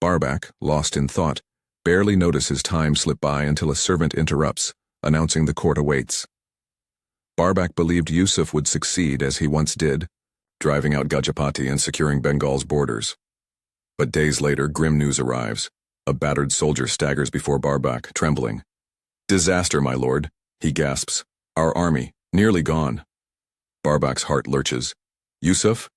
Barbak, lost in thought, barely notices time slip by until a servant interrupts, announcing the court awaits. Barbak believed Yusuf would succeed as he once did, driving out Gajapati and securing Bengal's borders. But days later, grim news arrives. A battered soldier staggers before Barbak, trembling. Disaster, my lord, he gasps. Our army, nearly gone. Barbak's heart lurches. Yusuf?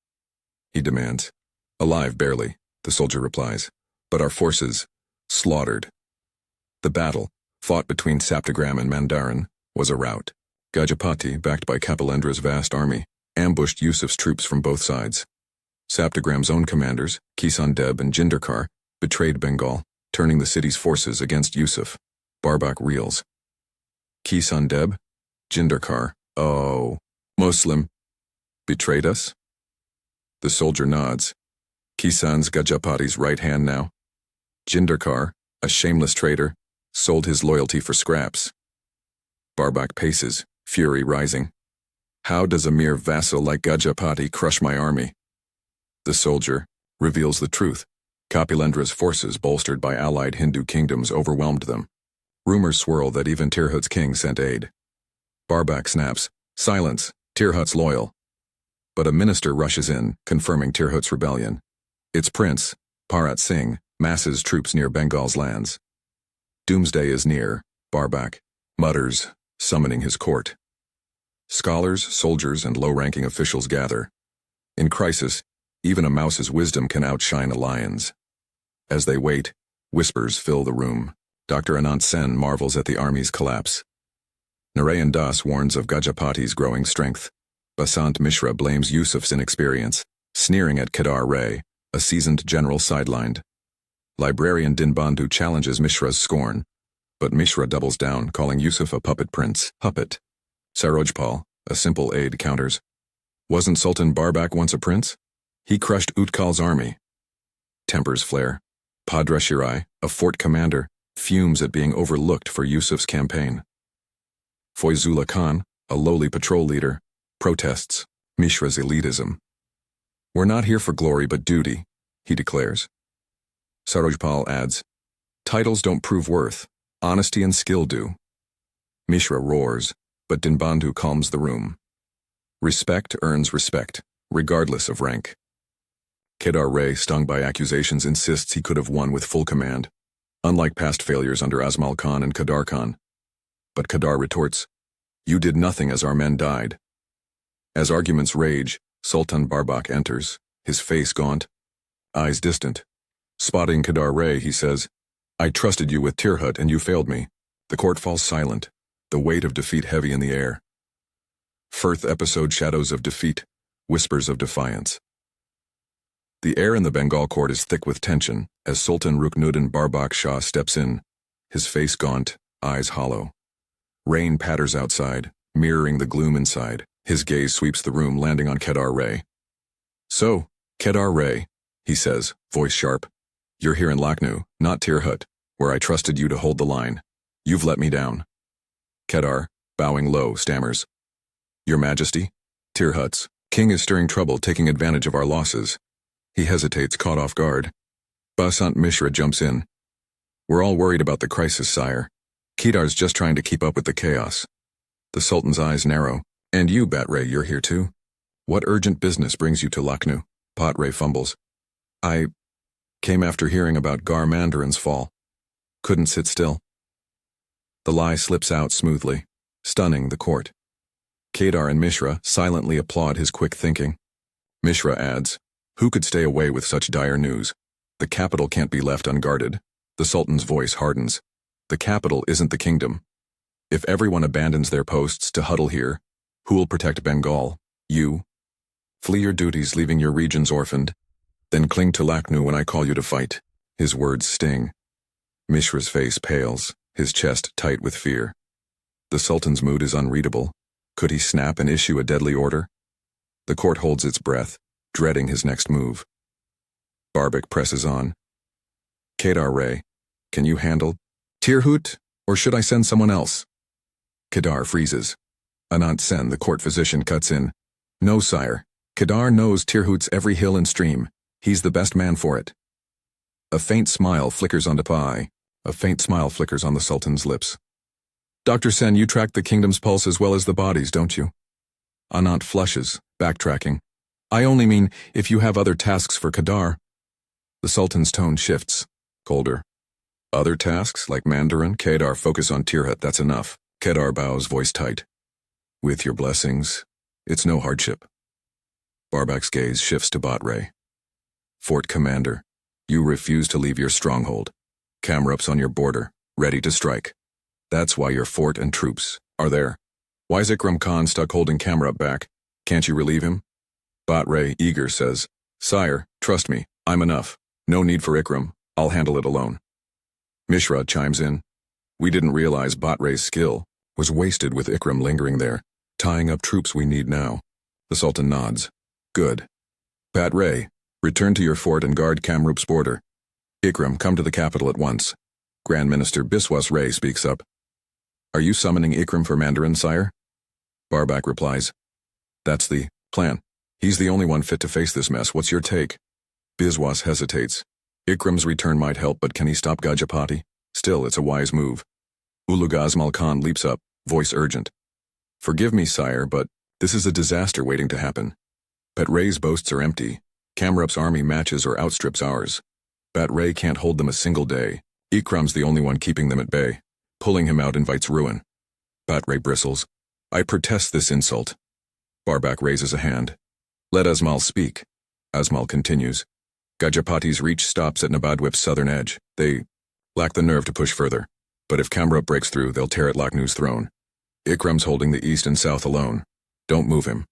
He demands. Alive, barely, the soldier replies. But our forces, slaughtered. The battle, fought between Saptagram and Mandarin, was a rout. Gajapati, backed by Kapilendra's vast army, ambushed Yusuf's troops from both sides. Saptagram's own commanders, Kisan Deb and Jindarkar, betrayed Bengal, turning the city's forces against Yusuf. Barbak reels. Kisan Deb? Jindarkar, oh, Muslim, betrayed us? The soldier nods. Kisan's Gajapati's right hand now. Jindarkar, a shameless traitor, sold his loyalty for scraps. Barbak paces, fury rising. How does a mere vassal like Gajapati crush my army? The soldier reveals the truth. Kapilendra's forces, bolstered by allied Hindu kingdoms, overwhelmed them. Rumors swirl that even Tirhut's king sent aid. Barbak snaps, silence, Tirhut's loyal. But a minister rushes in, confirming Tirhut's rebellion. Its prince, Parat Singh, masses troops near Bengal's lands. Doomsday is near, Barbak mutters, summoning his court. Scholars, soldiers, and low-ranking officials gather. In crisis, even a mouse's wisdom can outshine a lion's. As they wait, whispers fill the room. Dr. Anant Sen marvels at the army's collapse. Narayan Das warns of Gajapati's growing strength. Basant Mishra blames Yusuf's inexperience, sneering at Kedar Ray, a seasoned general sidelined. Librarian Dinbandhu challenges Mishra's scorn, but Mishra doubles down, calling Yusuf a puppet prince. Puppet. Sarojpal, a simple aide, counters. Wasn't Sultan Barbak once a prince? He crushed Utkal's army. Tempers flare. Padrashirai, a fort commander, fumes at being overlooked for Yusuf's campaign. Foizullah Khan, a lowly patrol leader, protests Mishra's elitism. We're not here for glory but duty, he declares. Sarojpal adds, titles don't prove worth, honesty and skill do. Mishra roars, but Dinbandhu calms the room. Respect earns respect, regardless of rank. Kedar Ray, stung by accusations, insists he could have won with full command, unlike past failures under Azmal Khan and Kedar Khan. But Kedar retorts, you did nothing as our men died. As arguments rage, Sultan Barbak enters, his face gaunt, eyes distant, Spotting Kedar Ray, he says, I trusted you with Tirhut and you failed me. The court falls silent, the weight of defeat heavy in the air. Firth episode shadows of defeat, whispers of defiance. The air in the Bengal court is thick with tension as Sultan Ruknuddin Barbak Shah steps in, his face gaunt, eyes hollow. Rain patters outside, mirroring the gloom inside. His gaze sweeps the room, landing on Kedar Ray. So, Kedar Ray, he says, voice sharp, you're here in Lucknow, not Tirhut, where I trusted you to hold the line. You've let me down. Kedar, bowing low, stammers. Your Majesty, Tirhut's king is stirring trouble, taking advantage of our losses. He hesitates, caught off guard. Basant Mishra jumps in. We're all worried about the crisis, sire. Kedar's just trying to keep up with the chaos. The Sultan's eyes narrow. And you, Batray, you're here too? What urgent business brings you to Lucknow? Patray fumbles. I came after hearing about Gar Mandarin's fall. Couldn't sit still. The lie slips out smoothly, stunning the court. Kedar and Mishra silently applaud his quick thinking. Mishra adds, who could stay away with such dire news? The capital can't be left unguarded. The Sultan's voice hardens. The capital isn't the kingdom. If everyone abandons their posts to huddle here, who'll protect Bengal? You. Flee your duties, leaving your regions orphaned. Then cling to Lucknow when I call you to fight. His words sting. Mishra's face pales, his chest tight with fear. The Sultan's mood is unreadable. Could he snap and issue a deadly order? The court holds its breath, dreading his next move. Barbak presses on. Kedar Ray, can you handle Tirhut, or should I send someone else? Kedar freezes. Anant Sen, the court physician, cuts in. No, sire. Kedar knows Tirhut's every hill and stream. He's the best man for it. A faint smile flickers on the Sultan's lips. Dr. Sen, you track the kingdom's pulse as well as the body's, don't you? Anant flushes, backtracking. I only mean if you have other tasks for Kedar. The Sultan's tone shifts, colder. Other tasks, like Mandarin, Kedar, focus on Tirhut, that's enough. Kedar bows, voice tight. With your blessings, it's no hardship. Barbak's gaze shifts to Batray. Fort Commander, you refuse to leave your stronghold. Kamrups on your border, ready to strike. That's why your fort and troops are there. Why's Ikram Khan stuck holding Kamrup back? Can't you relieve him? Batray, eager, says, Sire, trust me, I'm enough. No need for Ikram, I'll handle it alone. Mishra chimes in. We didn't realize Batray's skill was wasted with Ikram lingering there, tying up troops we need now. The Sultan nods. Good. Batray, return to your fort and guard Kamrup's border. Ikram, come to the capital at once. Grand Minister Biswas Ray speaks up. Are you summoning Ikram for Mandarin, sire? Barbak replies. That's the plan. He's the only one fit to face this mess. What's your take? Biswas hesitates. Ikram's return might help, but can he stop Gajapati? Still, it's a wise move. Ulu Gazmal Khan leaps up, voice urgent. Forgive me, sire, but this is a disaster waiting to happen. Batray's boasts are empty. Kamrup's army matches or outstrips ours. Batray can't hold them a single day. Ikram's the only one keeping them at bay. Pulling him out invites ruin. Batray bristles. I protest this insult. Barbak raises a hand. Let Azmal speak. Azmal continues. Gajapati's reach stops at Nabadwip's southern edge. They lack the nerve to push further. But if Kamrup breaks through, they'll tear at Lucknow's throne. Ikram's holding the east and south alone. Don't move him.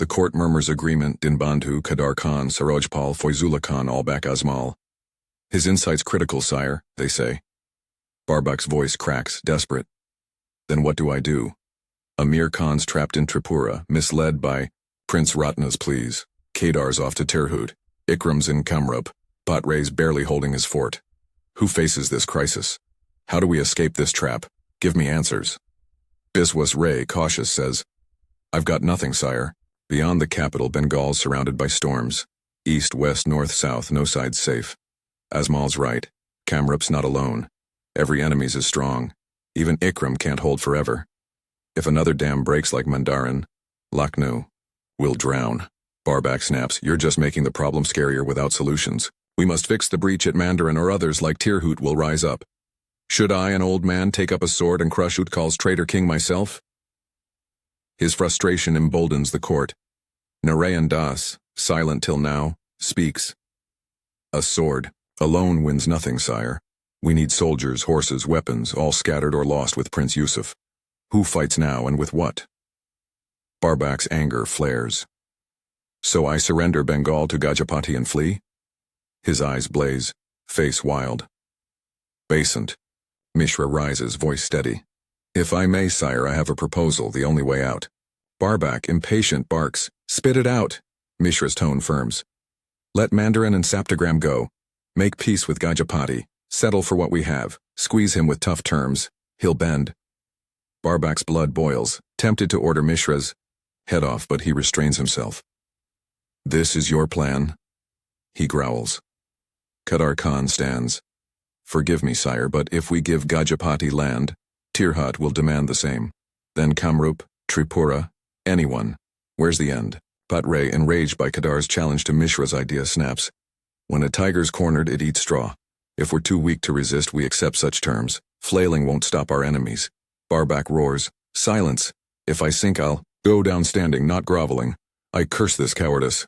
The court murmurs agreement. Dinbandhu, Kedar Khan, Sarojpal, Foizullah Khan all back Azmal. His insight's critical, sire, they say. Barbak's voice cracks, desperate. Then what do I do? Amir Khan's trapped in Tripura, misled by Prince Ratna's pleas. Kedar's off to Tirhut. Ikram's in Kamrup. Batray's barely holding his fort. Who faces this crisis? How do we escape this trap? Give me answers. Biswas Ray, cautious, says, I've got nothing, sire. Beyond the capital, Bengal's surrounded by storms. East, west, north, south, no side's safe. Azmal's right. Kamrup's not alone. Every enemy's as strong. Even Ikram can't hold forever. If another dam breaks like Mandarin, Lucknow will drown. Barbak snaps, you're just making the problem scarier without solutions. We must fix the breach at Mandarin or others like Tirhut will rise up. Should I, an old man, take up a sword and crush Utkal's traitor king myself? His frustration emboldens the court. Narayan Das, silent till now, speaks. A sword, Alone wins nothing, sire. We need soldiers, horses, weapons, all scattered or lost with Prince Yusuf. Who fights now and with what? Barbak's anger flares. So I surrender Bengal to Gajapati and flee? His eyes blaze, face wild. Basant. Mishra rises, voice steady. If I may, sire, I have a proposal, the only way out. Barbak, impatient, barks. Spit it out. Mishra's tone firms. Let Mandarin and Saptagram go. Make peace with Gajapati. Settle for what we have. Squeeze him with tough terms. He'll bend. Barbak's blood boils, tempted to order Mishra's head off, but he restrains himself. This is your plan? He growls. Kadar Khan stands. Forgive me, sire, but if we give Gajapati land, Tirhut will demand the same. Then Kamrup, Tripura, anyone. Where's the end? Patre, enraged by Kadar's challenge to Mishra's idea, snaps. When a tiger's cornered, it eats straw. If we're too weak to resist, we accept such terms. Flailing won't stop our enemies. Barbak roars. Silence. If I sink, I'll go down standing, not groveling. I curse this cowardice.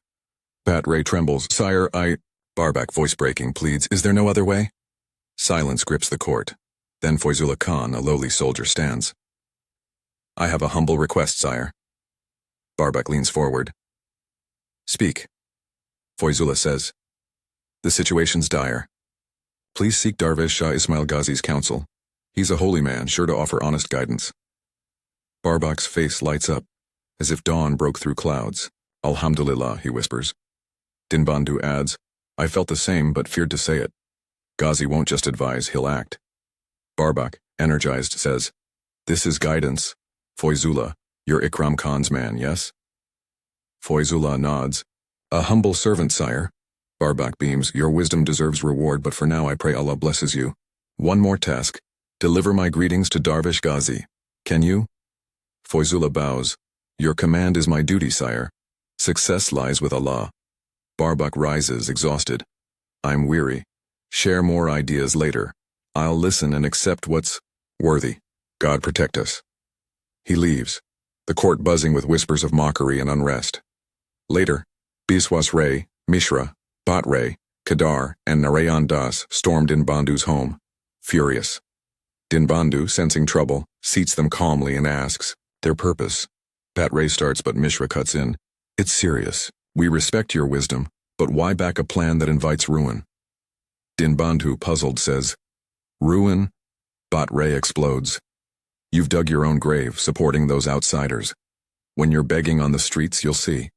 Patre trembles. Sire, Barbak, voice breaking, pleads. Is there no other way? Silence grips the court. Then Foizullah Khan, a lowly soldier, stands. I have a humble request, sire. Barbak leans forward. Speak. Foizullah says. The situation's dire. Please seek Darvish Shah Ismail Ghazi's counsel. He's a holy man, sure to offer honest guidance. Barbak's face lights up, as if dawn broke through clouds. Alhamdulillah, he whispers. Dinbandu adds, I felt the same but feared to say it. Ghazi won't just advise, he'll act. Barbak, energized, says, This is guidance. Foizullah, you're Ikram Khan's man, yes? Foizullah nods. A humble servant, sire. Barbak beams, your wisdom deserves reward, but for now I pray Allah blesses you. One more task. Deliver my greetings to Darvish Ghazi. Can you? Foizullah bows. Your command is my duty, sire. Success lies with Allah. Barbak rises, exhausted. I'm weary. Share more ideas later. I'll listen and accept what's worthy. God protect us. He leaves, the court buzzing with whispers of mockery and unrest. Later, Biswas Ray, Mishra, Bat Ray, Kadar, and Narayan Das stormed Dinbandu's home, furious. Dinbandu, sensing trouble, seats them calmly and asks their purpose. Bat Ray starts, but Mishra cuts in. It's serious. We respect your wisdom, but why back a plan that invites ruin? Dinbandu, puzzled, says, Ruin? Bat Ray explodes. You've dug your own grave, supporting those outsiders. When you're begging on the streets, you'll see.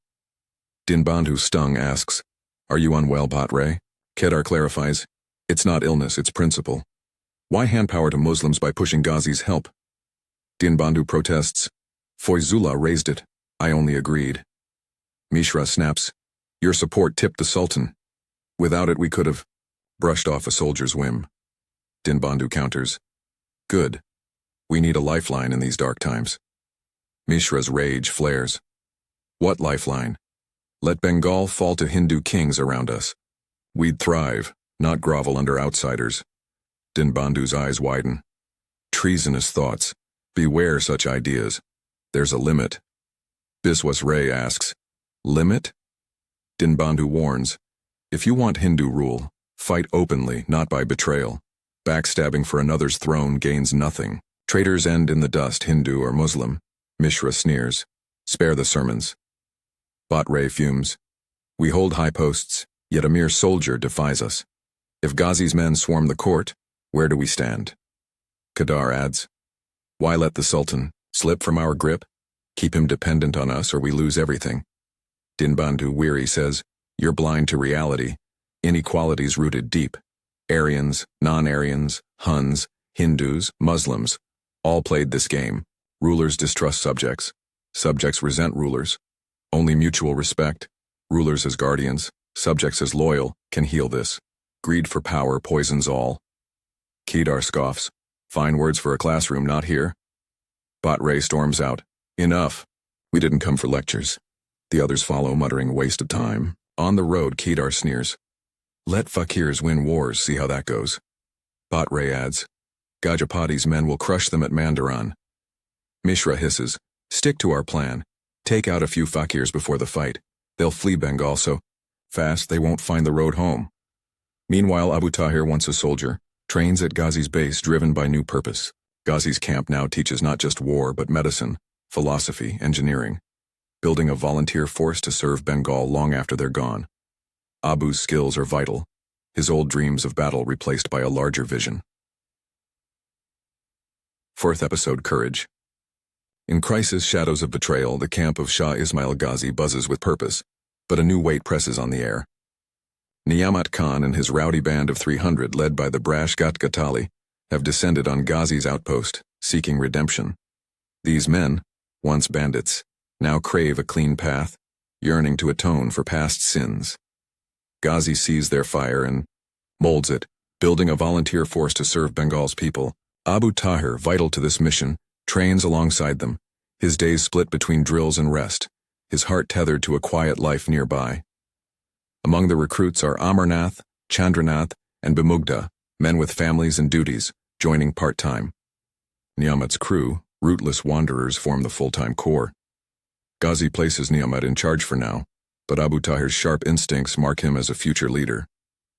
Dinbandu, stung, asks, Are you unwell, Bat Ray? Kedar clarifies, It's not illness, it's principle. Why hand power to Muslims by pushing Ghazi's help? Dinbandu protests, Foizullah raised it. I only agreed. Mishra snaps, Your support tipped the Sultan. Without it we could have brushed off a soldier's whim. Dinbandu counters, Good. We need a lifeline in these dark times. Mishra's rage flares. What lifeline? Let Bengal fall to Hindu kings around us. We'd thrive, not grovel under outsiders. Dinbandu's eyes widen. Treasonous thoughts. Beware such ideas. There's a limit. Biswas Ray asks, Limit? Dinbandu warns, If you want Hindu rule, fight openly, not by betrayal. Backstabbing for another's throne gains nothing. Traitors end in the dust, Hindu or Muslim. Mishra sneers. Spare the sermons. Bat Ray fumes. We hold high posts, yet a mere soldier defies us. If Ghazi's men swarm the court, where do we stand? Kadar adds, Why let the Sultan slip from our grip? Keep him dependent on us or we lose everything. Dinbandu, weary, says, You're blind to reality. Inequalities rooted deep. Aryans, non-Aryans, Huns, Hindus, Muslims, all played this game. Rulers distrust subjects. Subjects resent rulers. Only mutual respect, rulers as guardians, subjects as loyal, can heal this. Greed for power poisons all. Kedar scoffs. Fine words for a classroom, not here. Bat Ray storms out. Enough. We didn't come for lectures. The others follow, muttering waste of time. On the road, Kedar sneers. Let fakirs win wars, see how that goes. Bat Ray adds, Gajapati's men will crush them at Mandaran. Mishra hisses, Stick to our plan. Take out a few fakirs before the fight. They'll flee Bengal so fast they won't find the road home. Meanwhile, Abu Tahir, once a soldier, trains at Ghazi's base driven by new purpose. Ghazi's camp now teaches not just war but medicine, philosophy, engineering, building a volunteer force to serve Bengal long after they're gone. Abu's skills are vital, his old dreams of battle replaced by a larger vision. 4th episode, Courage. In crisis, shadows of betrayal, the camp of Shah Ismail Ghazi buzzes with purpose, but a new weight presses on the air. Niyamat Khan and his rowdy band of 300, led by the brash Gatali, have descended on Ghazi's outpost, seeking redemption. These men, once bandits, now crave a clean path, yearning to atone for past sins. Ghazi sees their fire and molds it, building a volunteer force to serve Bengal's people. Abu Tahir, vital to this mission, trains alongside them, his days split between drills and rest, his heart tethered to a quiet life nearby. Among the recruits are Amarnath, Chandranath, and Bimugda, men with families and duties, joining part-time. Niyamat's crew, rootless wanderers, form the full-time core. Ghazi places Niyamat in charge for now, but Abu Tahir's sharp instincts mark him as a future leader.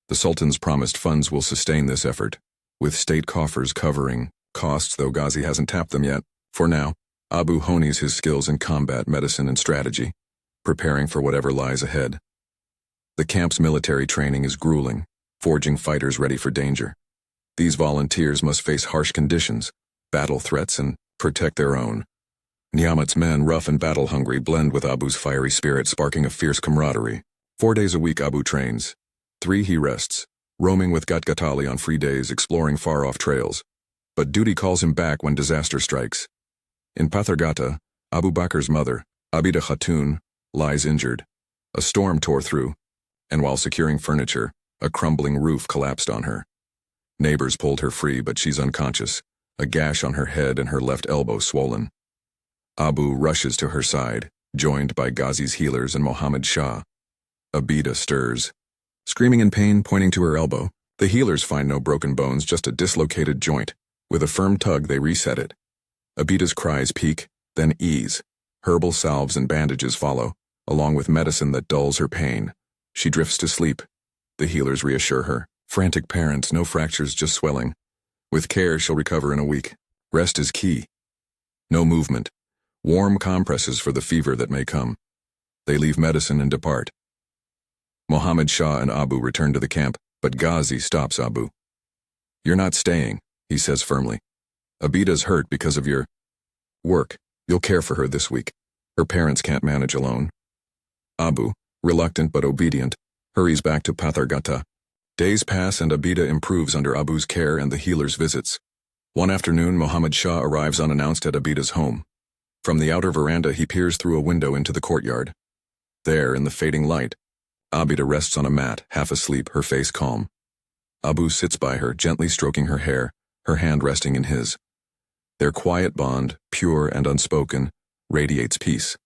The Sultan's promised funds will sustain this effort, with state coffers covering costs, though Ghazi hasn't tapped them yet. For now, Abu hones his skills in combat, medicine, and strategy, preparing for whatever lies ahead. The camp's military training is grueling, forging fighters ready for danger. These volunteers must face harsh conditions, battle threats, and protect their own. Niyamat's men, rough and battle-hungry, blend with Abu's fiery spirit, sparking a fierce camaraderie. 4 days a week Abu trains. 3 he rests, roaming with Gatali on free days, exploring far-off trails. But duty calls him back when disaster strikes. In Pathargata, Abu Bakr's mother, Abida Khatun, lies injured. A storm tore through, and while securing furniture, a crumbling roof collapsed on her. Neighbors pulled her free, but she's unconscious, a gash on her head and her left elbow swollen. Abu rushes to her side, joined by Ghazi's healers and Mohammed Shah. Abida stirs. Screaming in pain, pointing to her elbow, the healers find no broken bones, just a dislocated joint. With a firm tug, they reset it. Abida's cries peak, then ease. Herbal salves and bandages follow, along with medicine that dulls her pain. She drifts to sleep. The healers reassure her. Frantic parents, no fractures, just swelling. With care, she'll recover in a week. Rest is key. No movement. Warm compresses for the fever that may come. They leave medicine and depart. Mohammed Shah and Abu return to the camp, but Ghazi stops Abu. "You're not staying," he says firmly. "Abida's hurt because of your work. You'll care for her this week. Her parents can't manage alone." Abu, reluctant but obedient, hurries back to Pathargata. Days pass and Abida improves under Abu's care and the healer's visits. One afternoon, Mohammed Shah arrives unannounced at Abida's home. From the outer veranda, he peers through a window into the courtyard. There, in the fading light, Abida rests on a mat, half asleep, her face calm. Abu sits by her, gently stroking her hair, her hand resting in his. Their quiet bond, pure and unspoken, radiates peace.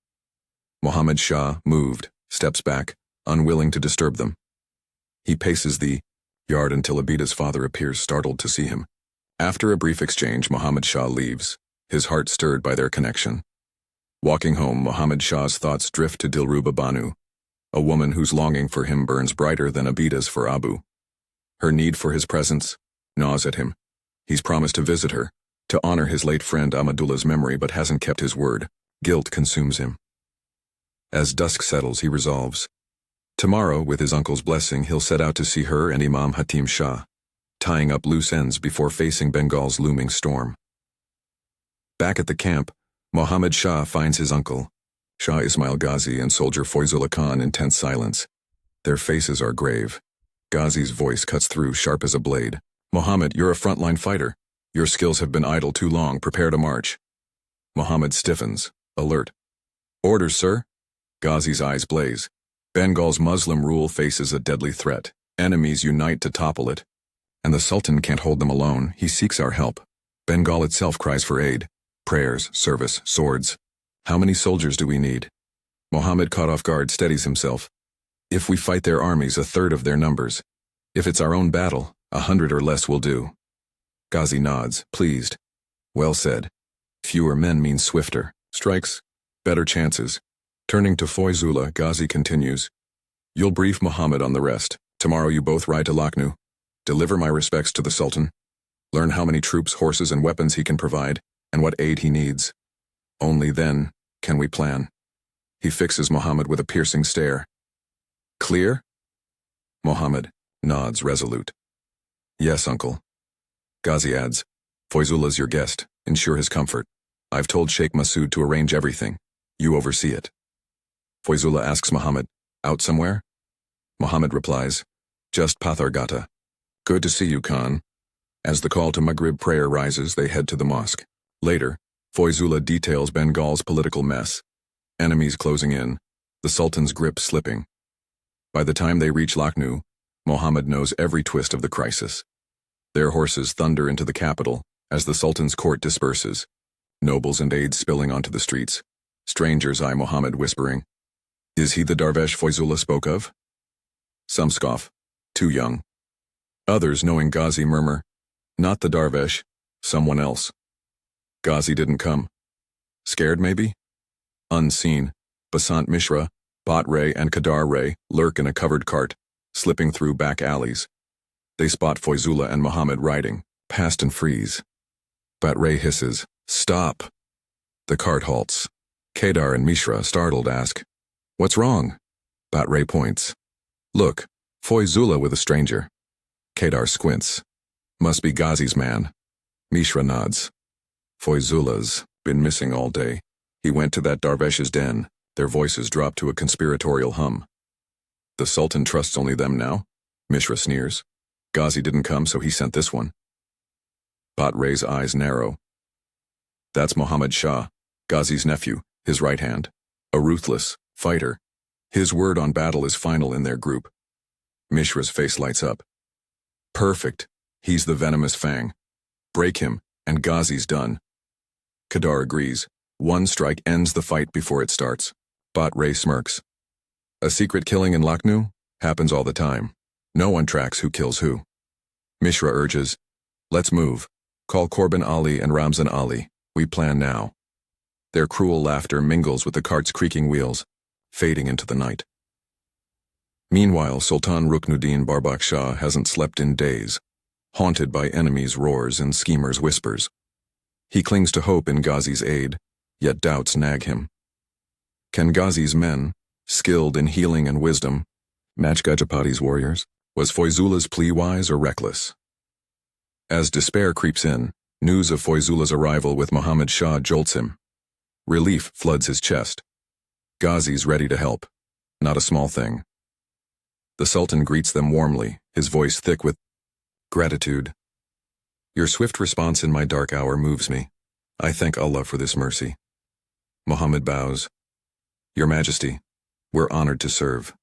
Mohammed Shah, moved, steps back, unwilling to disturb them. He paces the yard until Abida's father appears, startled to see him. After a brief exchange, Mohammed Shah leaves, his heart stirred by their connection. Walking home, Mohammed Shah's thoughts drift to Dilruba Banu, a woman whose longing for him burns brighter than Abida's for Abu. Her need for his presence gnaws at him. He's promised to visit her, to honor his late friend Ahmadullah's memory, but hasn't kept his word. Guilt consumes him. As dusk settles, he resolves. Tomorrow, with his uncle's blessing, he'll set out to see her and Imam Hatim Shah, tying up loose ends before facing Bengal's looming storm. Back at the camp, Mohammed Shah finds his uncle, Shah Ismail Ghazi, and soldier Foizullah Khan in tense silence. Their faces are grave. Ghazi's voice cuts through, sharp as a blade. "Mohammed, you're a frontline fighter. Your skills have been idle too long. Prepare to march." Mohammed stiffens, alert. "Orders, sir." Ghazi's eyes blaze. Bengal's Muslim rule faces a deadly threat. Enemies unite to topple it. And the Sultan can't hold them alone. He seeks our help. Bengal itself cries for aid. Prayers, service, swords. How many soldiers do we need? Mohammed, caught off guard, steadies himself. If we fight their armies, 1/3 of their numbers. If it's our own battle, 100 or less will do. Ghazi nods, pleased. Well said. Fewer men means swifter strikes, better chances. Turning to Foizullah, Ghazi continues. You'll brief Mohammed on the rest. Tomorrow you both ride to Lucknow. Deliver my respects to the Sultan. Learn how many troops, horses, and weapons he can provide, and what aid he needs. Only then can we plan. He fixes Muhammad with a piercing stare. Clear? Muhammad nods resolute. Yes, uncle. Ghazi adds, Foyzullah's your guest. Ensure his comfort. I've told Sheikh Masood to arrange everything. You oversee it. Foyzullah asks Muhammad, out somewhere? Muhammad replies, just Pathargata. Good to see you, Khan. As the call to Maghrib prayer rises, they head to the mosque. Later, Foyzullah details Bengal's political mess. Enemies closing in, the Sultan's grip slipping. By the time they reach Lucknow, Muhammad knows every twist of the crisis. Their horses thunder into the capital as the Sultan's court disperses. Nobles and aides spilling onto the streets. Strangers eye Muhammad whispering, Is he the Darvesh Foyzullah spoke of? Some scoff, too young. Others, knowing Ghazi, murmur, Not the Darvesh, someone else. Ghazi didn't come. Scared, maybe? Unseen, Basant Mishra, Bat Ray, and Kedar Ray lurk in a covered cart, slipping through back alleys. They spot Foyzullah and Muhammad riding, past and freeze. Bat Ray hisses, Stop! The cart halts. Kedar and Mishra, startled, ask, What's wrong? Bat Ray points. Look, Foyzullah with a stranger. Kedar squints. Must be Ghazi's man. Mishra nods. Foyzullah's been missing all day. He went to that Darvesh's den. Their voices drop to a conspiratorial hum. The Sultan trusts only them now? Mishra sneers. Ghazi didn't come, so he sent this one. Bat Ray's eyes narrow. That's Muhammad Shah, Ghazi's nephew, his right hand. A ruthless fighter. His word on battle is final in their group. Mishra's face lights up. Perfect. He's the venomous fang. Break him, and Ghazi's done. Kedar agrees. One strike ends the fight before it starts. Bat Ray smirks. A secret killing in Lucknow? Happens all the time. No one tracks who kills who. Mishra urges, Let's move. Call Corbin Ali and Ramzan Ali. We plan now. Their cruel laughter mingles with the cart's creaking wheels, fading into the night. Meanwhile, Sultan Ruknuddin Barbak Shah hasn't slept in days, haunted by enemies' roars and schemers' whispers. He clings to hope in Ghazi's aid, yet doubts nag him. Can Ghazi's men, skilled in healing and wisdom, match Gajapati's warriors? Was Foyzullah's plea wise or reckless? As despair creeps in, news of Foyzullah's arrival with Muhammad Shah jolts him. Relief floods his chest. Ghazi's ready to help. Not a small thing. The Sultan greets them warmly, his voice thick with gratitude. Your swift response in my dark hour moves me. I thank Allah for this mercy. Muhammad bows. Your Majesty, we're honored to serve.